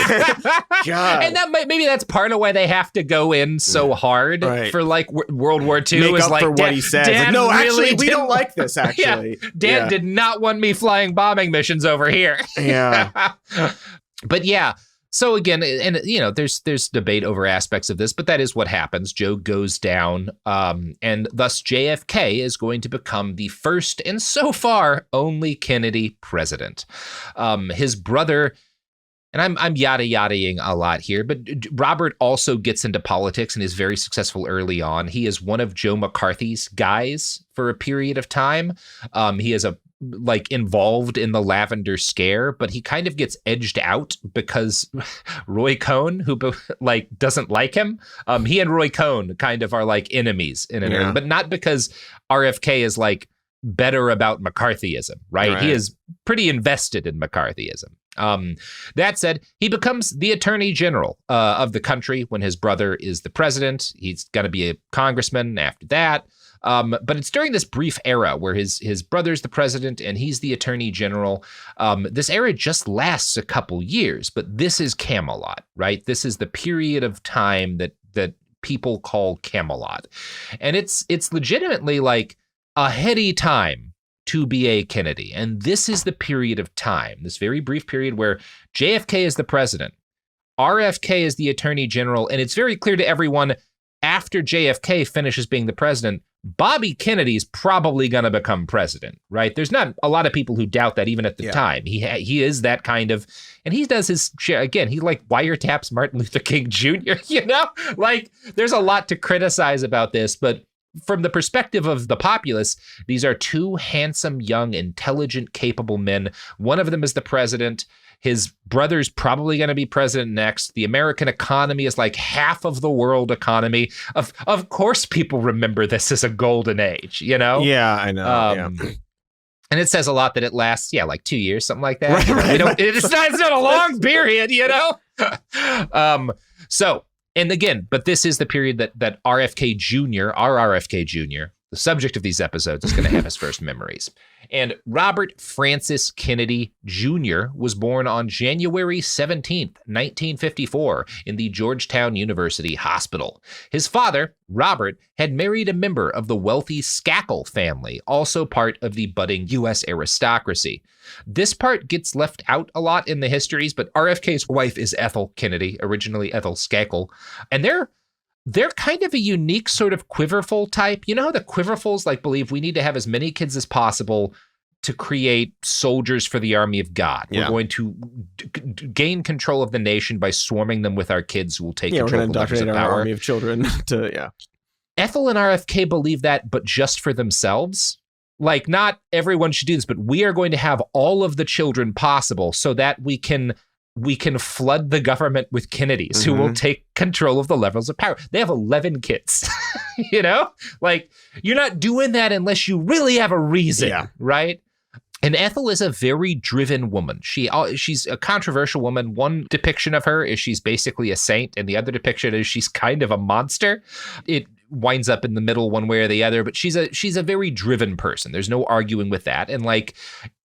God, and that maybe that's part of why they have to go in so hard for like World War II. Make is up like for what he says. Like, no, actually, we don't like this. Actually, Dad did not want me flying bombing missions over here. Yeah, but yeah. So again, and there's debate over aspects of this, but that is what happens. Joe goes down, and thus JFK is going to become the first and so far only Kennedy president. His brother, and I'm yada-yadaing a lot here, but Robert also gets into politics and is very successful early on. He is one of Joe McCarthy's guys for a period of time. He is involved in the Lavender Scare, but he kind of gets edged out because Roy Cohn, who doesn't like him, he and Roy Cohn kind of are like enemies in an early, but not because RFK is like better about McCarthyism, right? He is pretty invested in McCarthyism. That said, he becomes the attorney general of the country when his brother is the president. He's going to be a congressman after that. But it's during this brief era where his brother's the president and he's the attorney general. This era just lasts a couple years, but this is Camelot, right? This is the period of time that people call Camelot. And it's legitimately like a heady time to be a Kennedy. And this is the period of time, this very brief period where JFK is the president, RFK is the attorney general, and it's very clear to everyone after JFK finishes being the president, Bobby Kennedy is probably going to become president, right? There's not a lot of people who doubt that even at the time. He is that kind of, and he does his share. Again, he like wiretaps Martin Luther King Jr., you know? Like, there's a lot to criticize about this, but from the perspective of the populace, these are two handsome, young, intelligent, capable men. One of them is the president. His brother's probably going to be president next. The American economy is like half of the world economy. Of course, people remember this as a golden age, you know? Yeah, I know. And it says a lot that it lasts, like 2 years, something like that. Right. It's not a long period, you know? And again, but this is the period that RFK Jr., our RFK Jr., the subject of these episodes, is going to have his first memories. And Robert Francis Kennedy Jr. was born on January 17th, 1954, in the Georgetown University Hospital. His father, Robert, had married a member of the wealthy Skakel family, also part of the budding U.S. aristocracy. This part gets left out a lot in the histories, but RFK's wife is Ethel Kennedy, originally Ethel Skakel, and they're kind of a unique sort of quiverful type. You know how the quiverfuls believe we need to have as many kids as possible to create soldiers for the army of God. Yeah. We're going to gain control of the nation by swarming them with our kids who will take control of the levers of power. Our army of children Ethel and RFK believe that, but just for themselves. Like, not everyone should do this, but we are going to have all of the children possible so that we can flood the government with Kennedys who will take control of the levels of power. They have 11 kids, you know? Like, you're not doing that unless you really have a reason, right? And Ethel is a very driven woman. She's a controversial woman. One depiction of her is she's basically a saint, and the other depiction is she's kind of a monster. It winds up in the middle one way or the other, but she's a very driven person. There's no arguing with that. And like,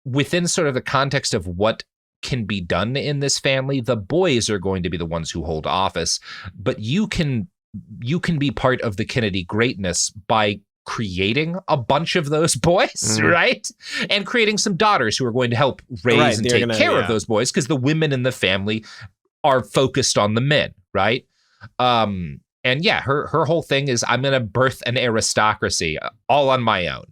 within sort of the context of what can be done in this family, the boys are going to be the ones who hold office, but you can be part of the Kennedy greatness by creating a bunch of those boys, right? And creating some daughters who are going to help raise and take care of those boys, because the women in the family are focused on the men, right? And her whole thing is, I'm going to birth an aristocracy all on my own.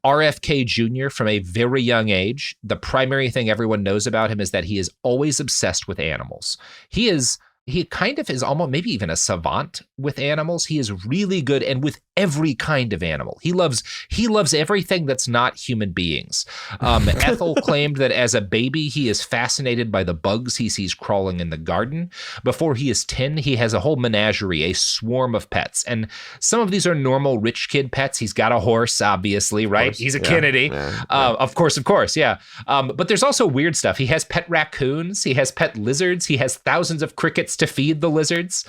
RFK Jr., from a very young age, the primary thing everyone knows about him is that he is always obsessed with animals. He kind of is almost maybe even a savant with animals. He is really good, and with every kind of animal. He loves everything that's not human beings. Ethel claimed that as a baby, he is fascinated by the bugs he sees crawling in the garden. Before he is 10, he has a whole menagerie, a swarm of pets. And some of these are normal rich kid pets. He's got a horse, obviously, right? He's a Kennedy. Of course, yeah. But there's also weird stuff. He has pet raccoons. He has pet lizards. He has thousands of crickets to feed the lizards.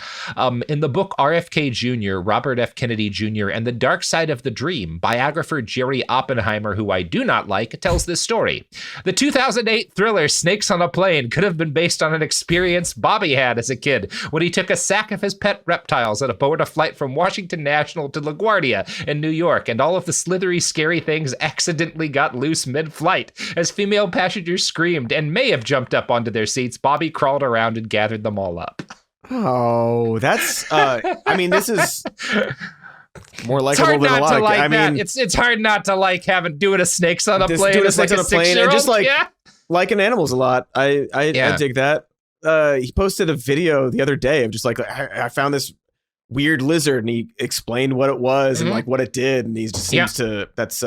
In the book RFK Jr., Robert F. Kennedy Jr., and The Dark Side of the Dream, biographer Jerry Oppenheimer, who I do not like, tells this story. The 2008 thriller Snakes on a Plane could have been based on an experience Bobby had as a kid when he took a sack of his pet reptiles and aboard a flight from Washington National to LaGuardia in New York, and all of the slithery, scary things accidentally got loose mid-flight. As female passengers screamed and may have jumped up onto their seats, Bobby crawled around and gathered them all up. Oh, that's, this is more likable than a lot. It's hard not to like doing a snakes on a plane. Doing a snakes on a plane, and just liking animals a lot. I dig that. He posted a video the other day of just like, I found this weird lizard, and he explained what it was and like what it did, and he just seems to. That's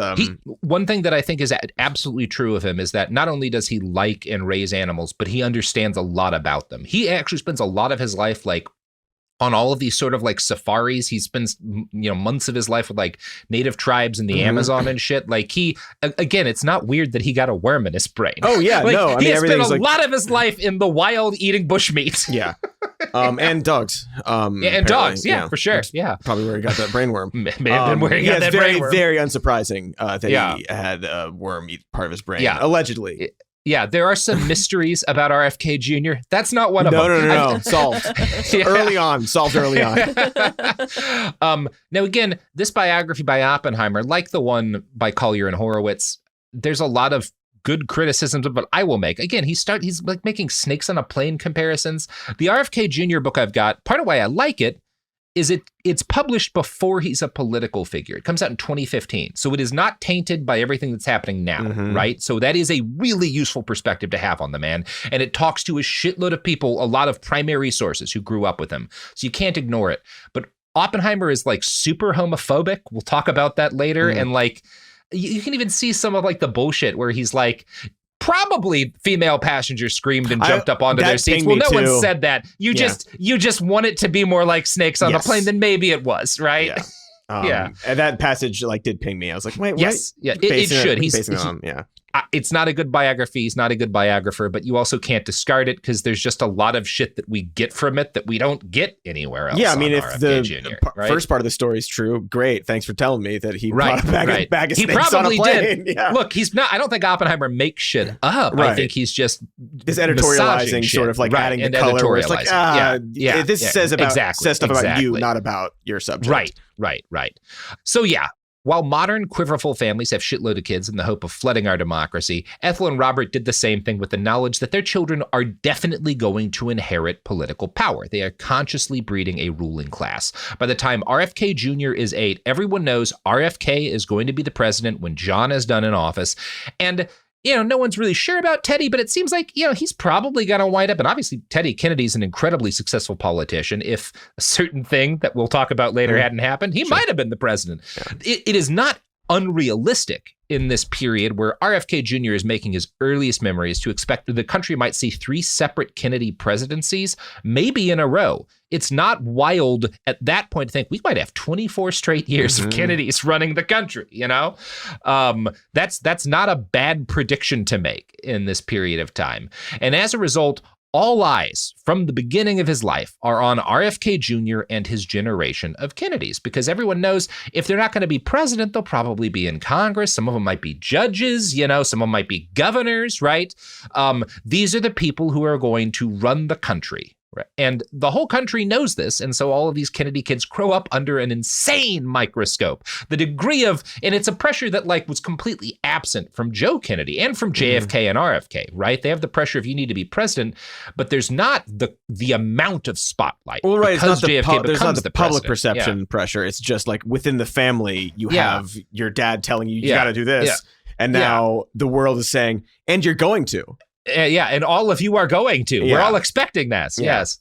one thing that I think is absolutely true of him is that not only does he like and raise animals, but he understands a lot about them. He actually spends a lot of his life like on all of these sort of like safaris. He spends, months of his life with like native tribes in the Amazon and shit. Like again, it's not weird that he got a worm in his brain. Oh yeah, like, no. I mean, he has spent a like... lot of his life in the wild eating bushmeat. Yeah. And dogs. And dogs. Yeah, for sure. Yeah. Probably where he got that brainworm. May have been where he got that very, brainworm. very unsurprising that he had a worm eat part of his brain. Yeah. Allegedly. Yeah, there are some mysteries about RFK Jr. That's not one of them. No. Solved. Early on. Solved early on. Now, again, this biography by Oppenheimer, like the one by Collier and Horowitz, there's a lot of good criticisms of what I will make. Again, he's like making snakes on a plane comparisons. The RFK Jr. book I've got, part of why I like it is it's published before he's a political figure. It comes out in 2015. So it is not tainted by everything that's happening now, right? So that is a really useful perspective to have on the man. And it talks to a shitload of people, a lot of primary sources who grew up with him. So you can't ignore it. But Oppenheimer is like super homophobic. We'll talk about that later. And like, you can even see some of like the bullshit where he's like, probably female passengers screamed and jumped up onto their seats. Well, no one said that. You just want it to be more like snakes on a plane than maybe it was, right? Yeah. And that passage like did ping me. I was like, wait, yes, what? Yeah, it should. He's basing it on, it's not a good biography. He's not a good biographer, but you also can't discard it because there's just a lot of shit that we get from it that we don't get anywhere else. Yeah, I mean, if RFK the Jr., first part of the story is true, great. Thanks for telling me that he brought a bag of he snakes probably on a plane. did. Yeah. Look, he's not. I don't think Oppenheimer makes shit up. I think he's just editorializing, sort of like adding the color. Where it's like, this says stuff about you, not about your subject. Right. So yeah. While modern quiverful families have shitload of kids in the hope of flooding our democracy, Ethel and Robert did the same thing with the knowledge that their children are definitely going to inherit political power. They are consciously breeding a ruling class. By the time RFK Jr. is 8, everyone knows RFK is going to be the president when John is done in office. And no one's really sure about Teddy, but it seems like, he's probably going to wind up. And obviously, Teddy Kennedy's an incredibly successful politician. If a certain thing that we'll talk about later hadn't happened, he might have been the president. Yeah. It is not unrealistic in this period where RFK Jr. is making his earliest memories to expect that the country might see 3 separate Kennedy presidencies, maybe in a row. It's not wild at that point to think we might have 24 straight years of Kennedys running the country, That's not a bad prediction to make in this period of time. And as a result, all eyes from the beginning of his life are on RFK Jr. and his generation of Kennedys, because everyone knows if they're not going to be president, they'll probably be in Congress. Some of them might be judges, some of them might be governors, right? These are the people who are going to run the country. Right. And the whole country knows this. And so all of these Kennedy kids grow up under an insane microscope. The degree of, and it's a pressure that was completely absent from Joe Kennedy and from JFK and RFK, right? They have the pressure of you need to be president, but there's not the amount of spotlight. Well, right. Because there's not the public president. perception pressure. It's just like within the family, you have your dad telling you, you got to do this. Yeah. And now the world is saying, and you're going to. And all of you are going to. We're all expecting this. Yeah. Yes.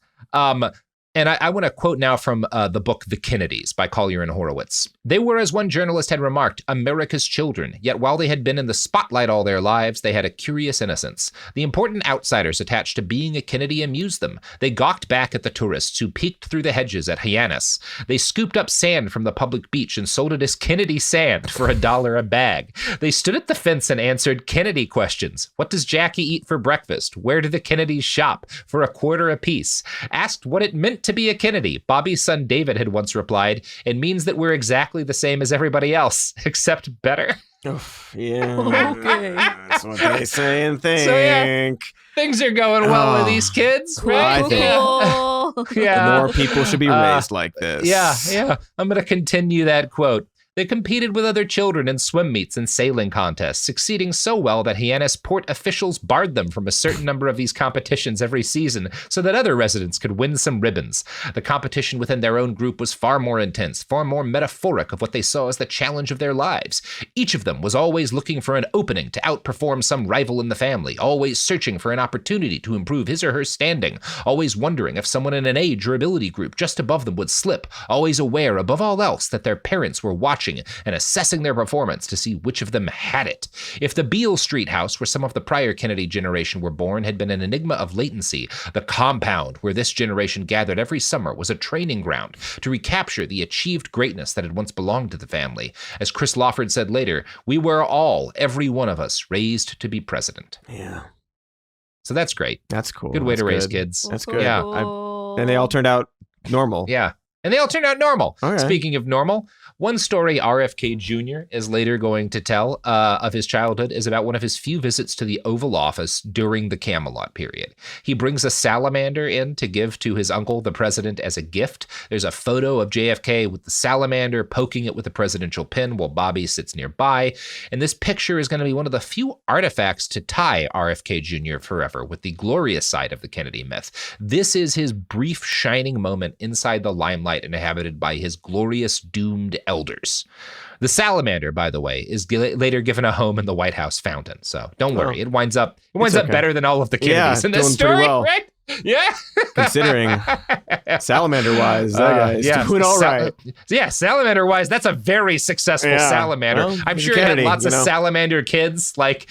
And I want to quote now from the book The Kennedys by Collier and Horowitz. They were, as one journalist had remarked, America's children, yet while they had been in the spotlight all their lives, they had a curious innocence. The important outsiders attached to being a Kennedy amused them. They gawked back at the tourists who peeked through the hedges at Hyannis. They scooped up sand from the public beach and sold it as Kennedy sand for $1 a bag. They stood at the fence and answered Kennedy questions. What does Jackie eat for breakfast? Where do the Kennedys shop? For $0.25 apiece. Asked what it meant to be a Kennedy, Bobby's son David had once replied, "It means that we're exactly the same as everybody else, except better." Okay. That's what they say and think. So, things are going well with these kids, right? Cool. More people should be raised like this. Yeah. I'm going to continue that quote. They competed with other children in swim meets and sailing contests, succeeding so well that Hyannis port officials barred them from a certain number of these competitions every season so that other residents could win some ribbons. The competition within their own group was far more intense, far more metaphoric of what they saw as the challenge of their lives. Each of them was always looking for an opening to outperform some rival in the family, always searching for an opportunity to improve his or her standing, always wondering if someone in an age or ability group just above them would slip, always aware above all else that their parents were watching watching and assessing their performance to see which of them had it. If the Beale Street house, where some of the prior Kennedy generation were born, had been an enigma of latency, the compound where this generation gathered every summer was a training ground to recapture the achieved greatness that had once belonged to the family. As Chris Lawford said later, we were all, every one of us, raised to be president. Yeah. So that's great. That's cool. Good way That's to raise good. kids. That's good. Yeah. And they all turned out normal. Yeah. And they all turned out normal. Okay. Speaking of normal, one story RFK Jr. is later going to tell of his childhood is about one of his few visits to the Oval Office during the Camelot period. He brings a salamander in to give to his uncle, the president, as a gift. There's a photo of JFK with the salamander poking it with a presidential pin while Bobby sits nearby. And this picture is going to be one of the few artifacts to tie RFK Jr. forever with the glorious side of the Kennedy myth. This is his brief shining moment inside the limelight inhabited by his glorious doomed elders. The salamander, by the way, is later given a home in the White House fountain. So don't worry, it winds up better than all of the Kennedys in this story, well. right? Yeah. Considering salamander-wise, that guy's doing all right. Yeah, salamander-wise, that's a very successful salamander. Well, I'm sure he had lots of salamander kids. Like,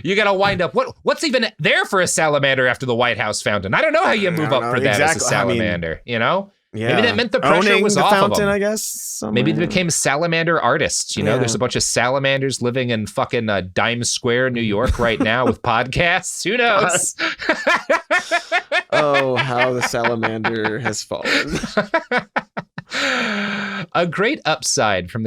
you got to wind up. What's even there for a salamander after the White House fountain? I don't know how you move up for that as a salamander, you know? Yeah. Maybe that meant the pressure Owning was the off fountain, of them. I guess. Somewhere. Maybe they became salamander artists. You know, there's a bunch of salamanders living in fucking Dime Square, New York right now with podcasts. Who knows? Oh, how the salamander has fallen. A great upside from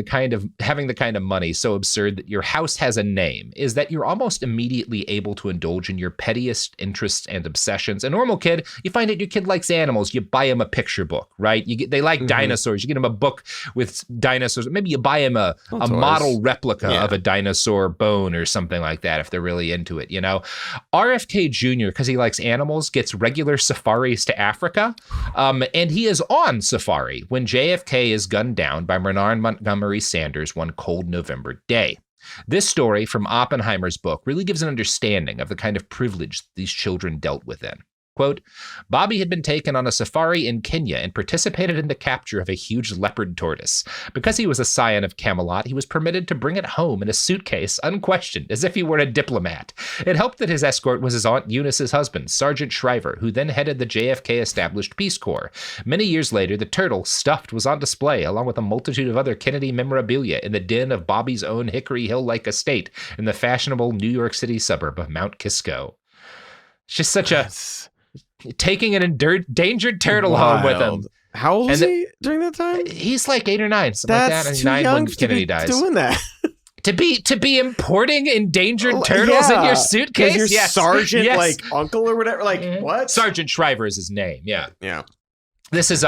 having the kind of money so absurd that your house has a name is that you're almost immediately able to indulge in your pettiest interests and obsessions. A normal kid, you find out your kid likes animals, you buy him a picture book, right? They like dinosaurs, you get him a book with dinosaurs. Maybe you buy him a model replica of a dinosaur bone or something like that if they're really into it, you know? RFK Jr., because he likes animals, gets regular safaris to Africa, and he is on safari when JFK is gunned down by Bernard Montgomery Sanders one cold November day. This story from Oppenheimer's book really gives an understanding of the kind of privilege these children dealt with in. Quote, Bobby had been taken on a safari in Kenya and participated in the capture of a huge leopard tortoise. Because he was a scion of Camelot, he was permitted to bring it home in a suitcase, unquestioned, as if he were a diplomat. It helped that his escort was his Aunt Eunice's husband, Sergeant Shriver, who then headed the JFK-established Peace Corps. Many years later, the turtle, stuffed, was on display, along with a multitude of other Kennedy memorabilia in the den of Bobby's own Hickory Hill-like estate in the fashionable New York City suburb of Mount Kisco. It's just such a... taking an endangered turtle home with him. How old was he during that time? He's like 8 or 9, something like that. That's And 9 when to Kennedy be dies. doing that. To be importing endangered turtles in your suitcase? Your sergeant, yes. like uncle or whatever. Like what? Sergeant Shriver is his name. Yeah. Yeah. This is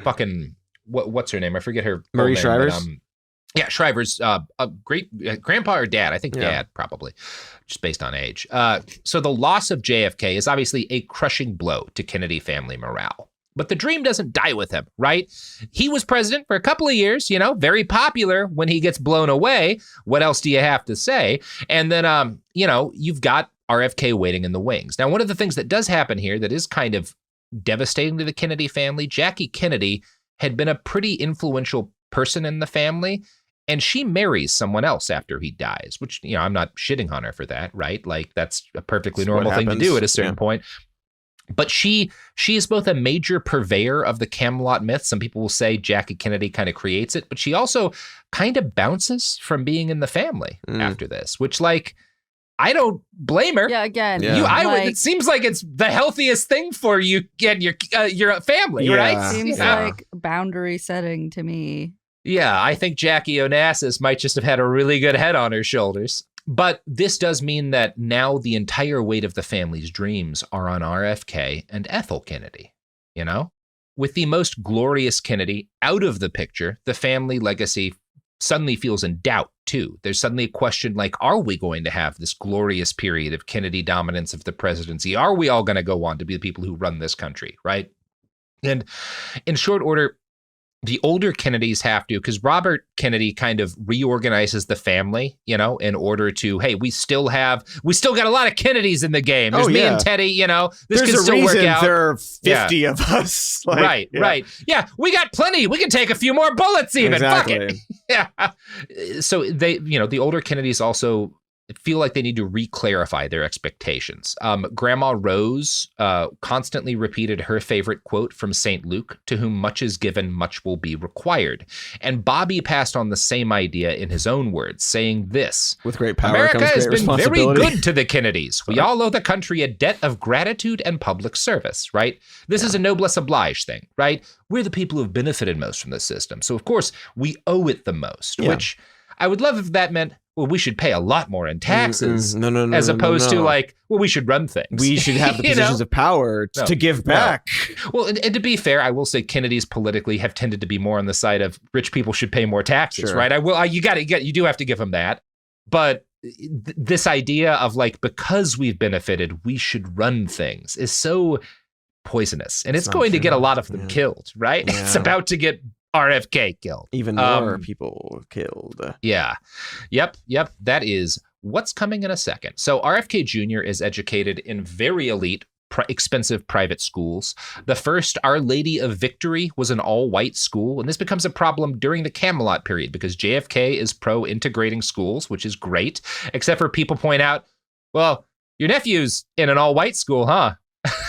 fucking what's her name? I forget her. Marie full name, Shriver's. Yeah, Shriver's a great grandpa or dad. I think dad, probably, just based on age. So the loss of JFK is obviously a crushing blow to Kennedy family morale. But the dream doesn't die with him, right? He was president for a couple of years, you know, very popular when he gets blown away. What else do you have to say? And then, you know, you've got RFK waiting in the wings. Now, one of the things that does happen here that is kind of devastating to the Kennedy family, Jackie Kennedy had been a pretty influential person in the family. And she marries someone else after he dies, which, you know, I'm not shitting on her for that, right? Like, that's a perfectly normal thing to do at a certain point. But she is both a major purveyor of the Camelot myth. Some people will say Jackie Kennedy kind of creates it, but she also kind of bounces from being in the family after this, which, like, I don't blame her. Yeah, again. Yeah. It seems like it's the healthiest thing for you and your family, right? Seems like boundary setting to me. Yeah, I think Jackie Onassis might just have had a really good head on her shoulders. But this does mean that now the entire weight of the family's dreams are on RFK and Ethel Kennedy, you know? With the most glorious Kennedy out of the picture, the family legacy suddenly feels in doubt, too. There's suddenly a question like, are we going to have this glorious period of Kennedy dominance of the presidency? Are we all going to go on to be the people who run this country, right? And in short order, the older Kennedys have to, because Robert Kennedy kind of reorganizes the family, you know, in order to, hey, we still got a lot of Kennedys in the game. There's me and Teddy, you know, this can still work out. There are 50 of us. Like, right. Yeah, we got plenty. We can take a few more bullets even. Exactly. Fuck it. Yeah. So they, you know, the older Kennedys also feel like they need to re-clarify their expectations. Grandma Rose constantly repeated her favorite quote from St. Luke, to whom much is given, much will be required. And Bobby passed on the same idea in his own words, saying this: with great power America comes has great been very responsibility. good to the Kennedys. We all owe the country a debt of gratitude and public service, right? This is a noblesse oblige thing, right? We're the people who have benefited most from this system. So, of course, we owe it the most, which I would love if that meant, well, we should pay a lot more in taxes, as opposed to like, well, we should run things. We should have the positions of power to give back. Well, and to be fair, I will say Kennedys politically have tended to be more on the side of rich people should pay more taxes, right? You do have to give them that. But this idea of like, because we've benefited, we should run things is so poisonous, and it's going to get a lot of them killed, right? Yeah. It's about to get RFK killed. Even more people killed. Yeah. Yep. That is what's coming in a second. So RFK Jr. is educated in very elite, expensive private schools. The first, Our Lady of Victory, was an all-white school, and this becomes a problem during the Camelot period because JFK is pro-integrating schools, which is great, except for people point out, well, your nephew's in an all-white school, huh?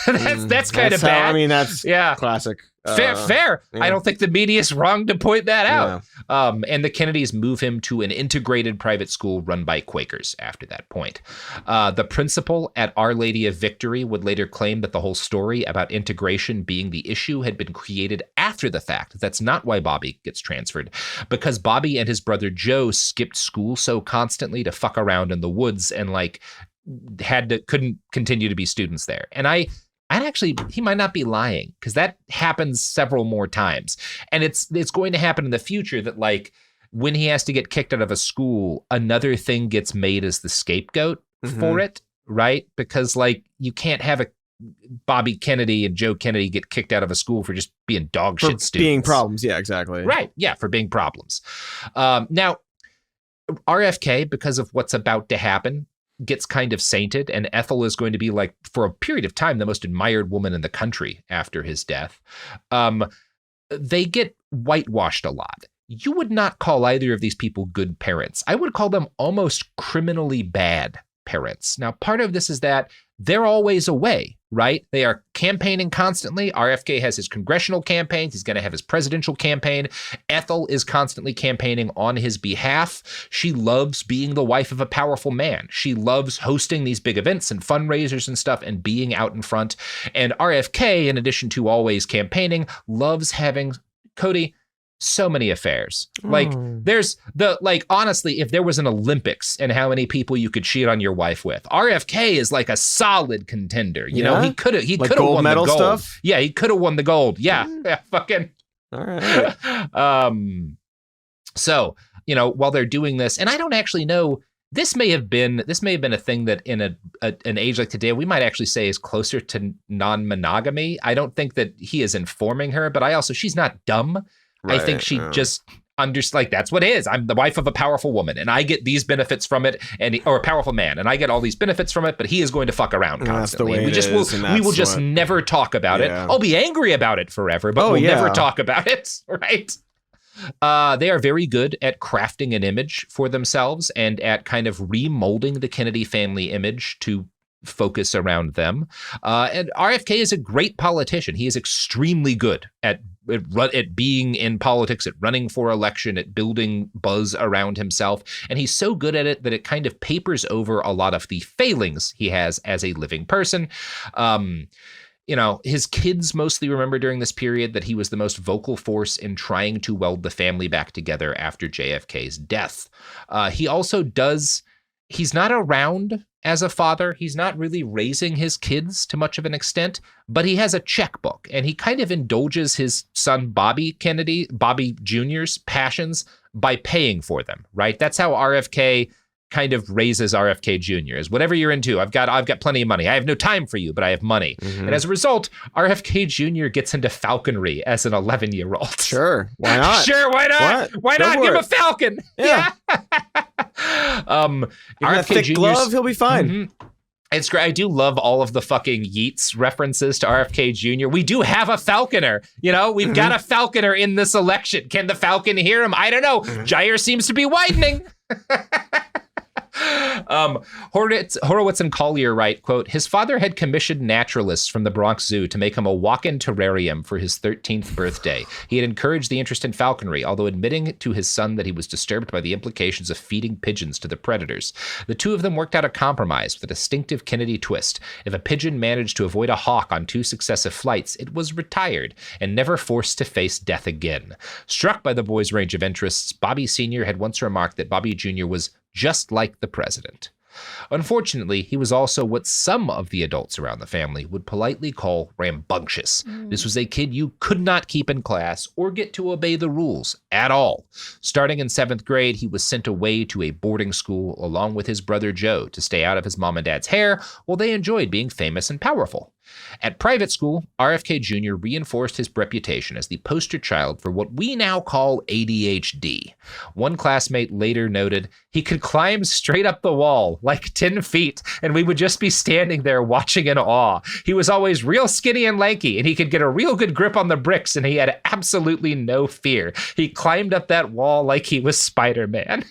that's kind of bad. I mean, that's classic. Fair. Yeah. I don't think the media is wrong to point that out. Yeah. And the Kennedys move him to an integrated private school run by Quakers after that point. The principal at Our Lady of Victory would later claim that the whole story about integration being the issue had been created after the fact. That's not why Bobby gets transferred, because Bobby and his brother Joe skipped school so constantly to fuck around in the woods and like couldn't continue to be students there. And I'd actually, he might not be lying, because that happens several more times. And it's going to happen in the future that like when he has to get kicked out of a school, another thing gets made as the scapegoat for it, right? Because like you can't have a Bobby Kennedy and Joe Kennedy get kicked out of a school for just being dog shit students. Being problems. Yeah, exactly. Right. Yeah, for being problems. Now, RFK, because of what's about to happen, gets kind of sainted, and Ethel is going to be like, for a period of time, the most admired woman in the country after his death. They get whitewashed a lot. You would not call either of these people good parents. I would call them almost criminally bad parents. Now, part of this is that they're always away, right? They are campaigning constantly. RFK has his congressional campaigns. He's going to have his presidential campaign. Ethel is constantly campaigning on his behalf. She loves being the wife of a powerful man. She loves hosting these big events and fundraisers and stuff and being out in front. And RFK, in addition to always campaigning, loves having, Cody, so many affairs. Like there's honestly, if there was an Olympics and how many people you could cheat on your wife with, RFK is like a solid contender. You know, he could have won the gold. Stuff? Yeah, he could have won the gold. Yeah, fucking. All right. So, you know, while they're doing this, and I don't actually know, this may have been a thing that in an age like today, we might actually say is closer to non-monogamy. I don't think that he is informing her, but she's not dumb. Right, I think she just that's what it is. I'm the wife of a powerful woman, and I get these benefits from it, or a powerful man, and I get all these benefits from it. But he is going to fuck around constantly. We will just never talk about it. I'll be angry about it forever, but we'll never talk about it. Right? They are very good at crafting an image for themselves and at kind of remolding the Kennedy family image to focus around them. And RFK is a great politician. He is extremely good at being in politics, at running for election, at building buzz around himself. And he's so good at it that it kind of papers over a lot of the failings he has as a living person. You know, his kids mostly remember during this period that he was the most vocal force in trying to weld the family back together after JFK's death. He also he's not around as a father. He's not really raising his kids to much of an extent, but he has a checkbook, and he kind of indulges his son Bobby Jr.'s passions by paying for them, right? That's how RFK kind of raises RFK Jr. is whatever you're into. I've got plenty of money. I have no time for you, but I have money. Mm-hmm. And as a result, RFK Jr. gets into falconry as an 11-year-old. Sure, why not? Sure, why not? Why not give him a falcon? Yeah. RFK thick Jr.'s glove, he'll be fine. Mm-hmm. It's great. I do love all of the fucking Yeats references to RFK Jr. We do have a falconer. We've got a falconer in this election. Can the falcon hear him? I don't know. Gyre seems to be widening. Horowitz and Collier write, quote, his father had commissioned naturalists from the Bronx Zoo to make him a walk-in terrarium for his 13th birthday. He had encouraged the interest in falconry, although admitting to his son that he was disturbed by the implications of feeding pigeons to the predators. The two of them worked out a compromise with a distinctive Kennedy twist. If a pigeon managed to avoid a hawk on 2 successive flights, it was retired and never forced to face death again. Struck by the boy's range of interests, Bobby Sr. had once remarked that Bobby Jr. was just like the president. Unfortunately, he was also what some of the adults around the family would politely call rambunctious. This was a kid you could not keep in class or get to obey the rules at all. Starting in 7th grade, he was sent away to a boarding school along with his brother Joe to stay out of his mom and dad's hair while they enjoyed being famous and powerful. At private school, RFK Jr. reinforced his reputation as the poster child for what we now call ADHD. One classmate later noted, he could climb straight up the wall, like 10 feet, and we would just be standing there watching in awe. He was always real skinny and lanky, and he could get a real good grip on the bricks, and he had absolutely no fear. He climbed up that wall like he was Spider-Man.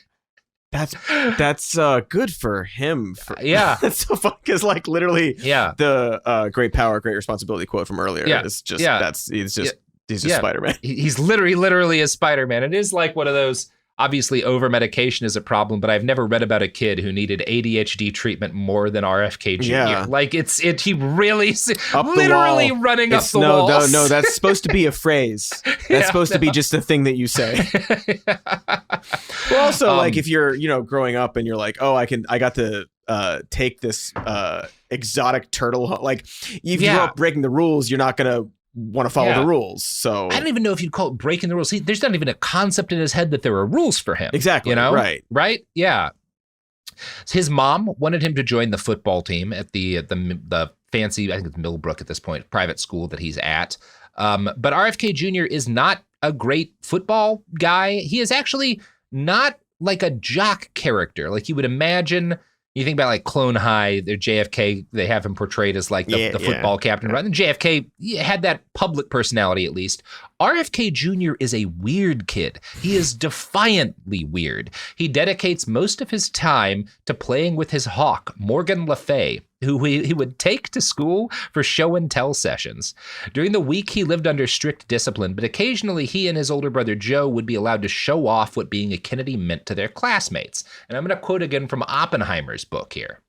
That's good for him. Yeah. That's so fun, because like literally the great power, great responsibility quote from earlier is just he's just Spider-Man. He's literally a Spider-Man. It is like one of those, obviously over medication is a problem, but I've never read about a kid who needed ADHD treatment more than RFK Jr. Yeah. Like he really literally running up the walls. No, that's supposed to be a phrase. That's supposed to be just a thing that you say. Well, also like if you're, growing up and you're like, oh, I got to take this exotic turtle home. Like if you grow up breaking the rules, you're not going to want to follow the rules. So I don't even know if you'd call it breaking the rules. There's not even a concept in his head that there are rules for him. Exactly. Right. Yeah. His mom wanted him to join the football team at the fancy, I think it's Millbrook at this point, private school that he's at. But RFK Jr. is not a great football guy. He is actually not like a jock character. Like you would imagine. You think about like Clone High, their JFK, they have him portrayed as like the football captain. Right? And JFK had that public personality at least. RFK Jr. is a weird kid. He is defiantly weird. He dedicates most of his time to playing with his hawk, Morgan Le Fay, who he would take to school for show and tell sessions. During the week, he lived under strict discipline, but occasionally he and his older brother Joe would be allowed to show off what being a Kennedy meant to their classmates. And I'm going to quote again from Oppenheimer's book here.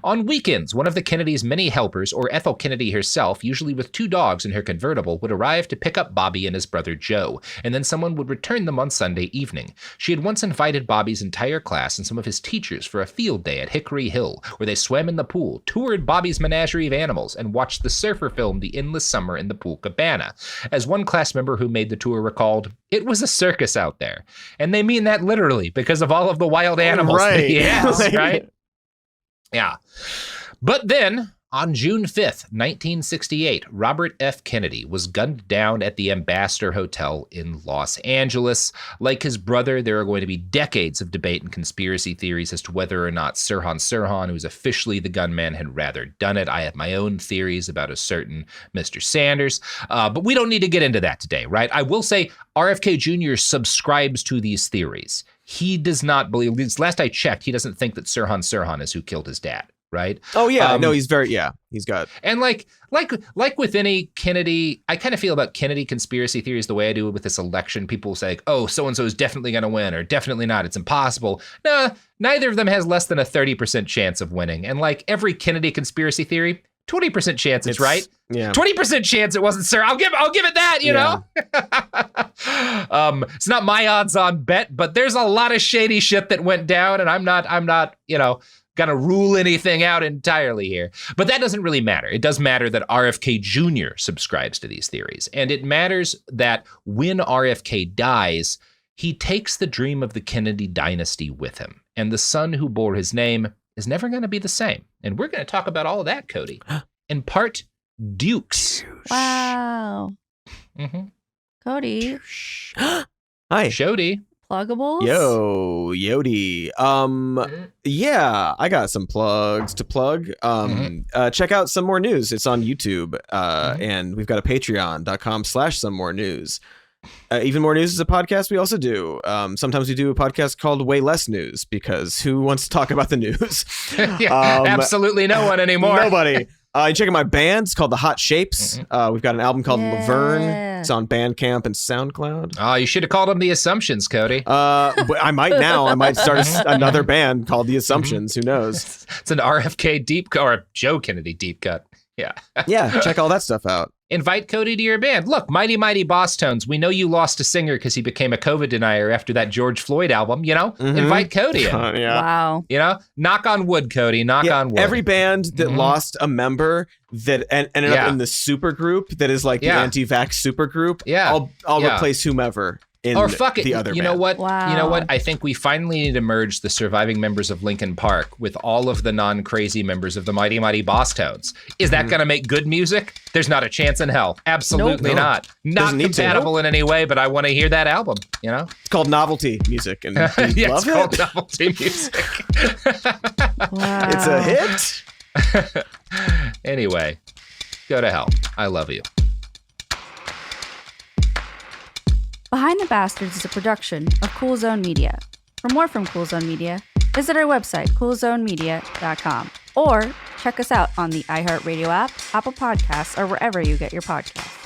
On weekends, one of the Kennedys' many helpers, or Ethel Kennedy herself, usually with 2 dogs in her convertible, would arrive to pick up Bobby and his brother Joe, and then someone would return them on Sunday evening. She had once invited Bobby's entire class and some of his teachers for a field day at Hickory Hill, where they swam in the pool, toured Bobby's menagerie of animals, and watched the surfer film The Endless Summer in the Pool Cabana. As one class member who made the tour recalled, it was a circus out there. And they mean that literally, because of all of the wild animals that he has, right? Yeah. But then, on June 5th, 1968, Robert F. Kennedy was gunned down at the Ambassador Hotel in Los Angeles. Like his brother, there are going to be decades of debate and conspiracy theories as to whether or not Sirhan, who's officially the gunman, had rather done it. I have my own theories about a certain Mr. Sanders, but we don't need to get into that today, right? I will say RFK Jr. subscribes to these theories. He does not believe, last I checked, he doesn't think that Sirhan is who killed his dad, right? Oh, yeah. No, he's he's got. And like with any Kennedy, I kind of feel about Kennedy conspiracy theories the way I do with this election. People say, oh, so-and-so is definitely going to win, or definitely not. It's impossible. No, neither of them has less than a 30% chance of winning. And like every Kennedy conspiracy theory, 20% chance it's right. Yeah. 20% chance it wasn't Sir. I'll give it that, you know? It's not my odds-on bet, but there's a lot of shady shit that went down, and I'm not, gonna rule anything out entirely here. But that doesn't really matter. It does matter that RFK Jr. subscribes to these theories. And it matters that when RFK dies, he takes the dream of the Kennedy dynasty with him. and the son who bore his name is never going to be the same. And we're going to talk about all of that, Cody. In part, Dukes. Wow. Mm-hmm. Cody. Hi. Shody. Pluggables? Yo, Yodi. Yeah, I got some plugs to plug. Check out Some More News. It's on YouTube. And we've got a patreon.com/some more news. Even More News is a podcast we also do. Sometimes we do a podcast called Way Less News because who wants to talk about the news? Absolutely no one anymore. Nobody. You check out my band. It's called The Hot Shapes. We've got an album called Laverne. It's on Bandcamp and SoundCloud. Oh, you should have called them The Assumptions, Cody. But I might now. I might start another band called The Assumptions. Who knows? It's an RFK deep cut or a Joe Kennedy deep cut. Yeah. Yeah, check all that stuff out. Invite Cody to your band. Look, Mighty Mighty Boss Tones. We know you lost a singer because he became a COVID denier after that George Floyd album, you know? Invite Cody in. Yeah. Wow. You know? Knock on wood, Cody. Knock on wood. Every band that lost a member that ended up in the super group that is like the anti-vax super group, I'll replace whomever. Or fuck it. The other you know what? Wow. You know what? I think we finally need to merge the surviving members of Linkin Park with all of the non-crazy members of the Mighty Mighty Boss Tones. Is that going to make good music? There's not a chance in hell. Absolutely not. Not compatible in any way, but I want to hear that album, you know? It's called novelty music. And it's called novelty music. Wow. It's a hit. Anyway, go to hell. I love you. Behind the Bastards is a production of Cool Zone Media. For more from Cool Zone Media, visit our website, coolzonemedia.com, or check us out on the iHeartRadio app, Apple Podcasts, or wherever you get your podcasts.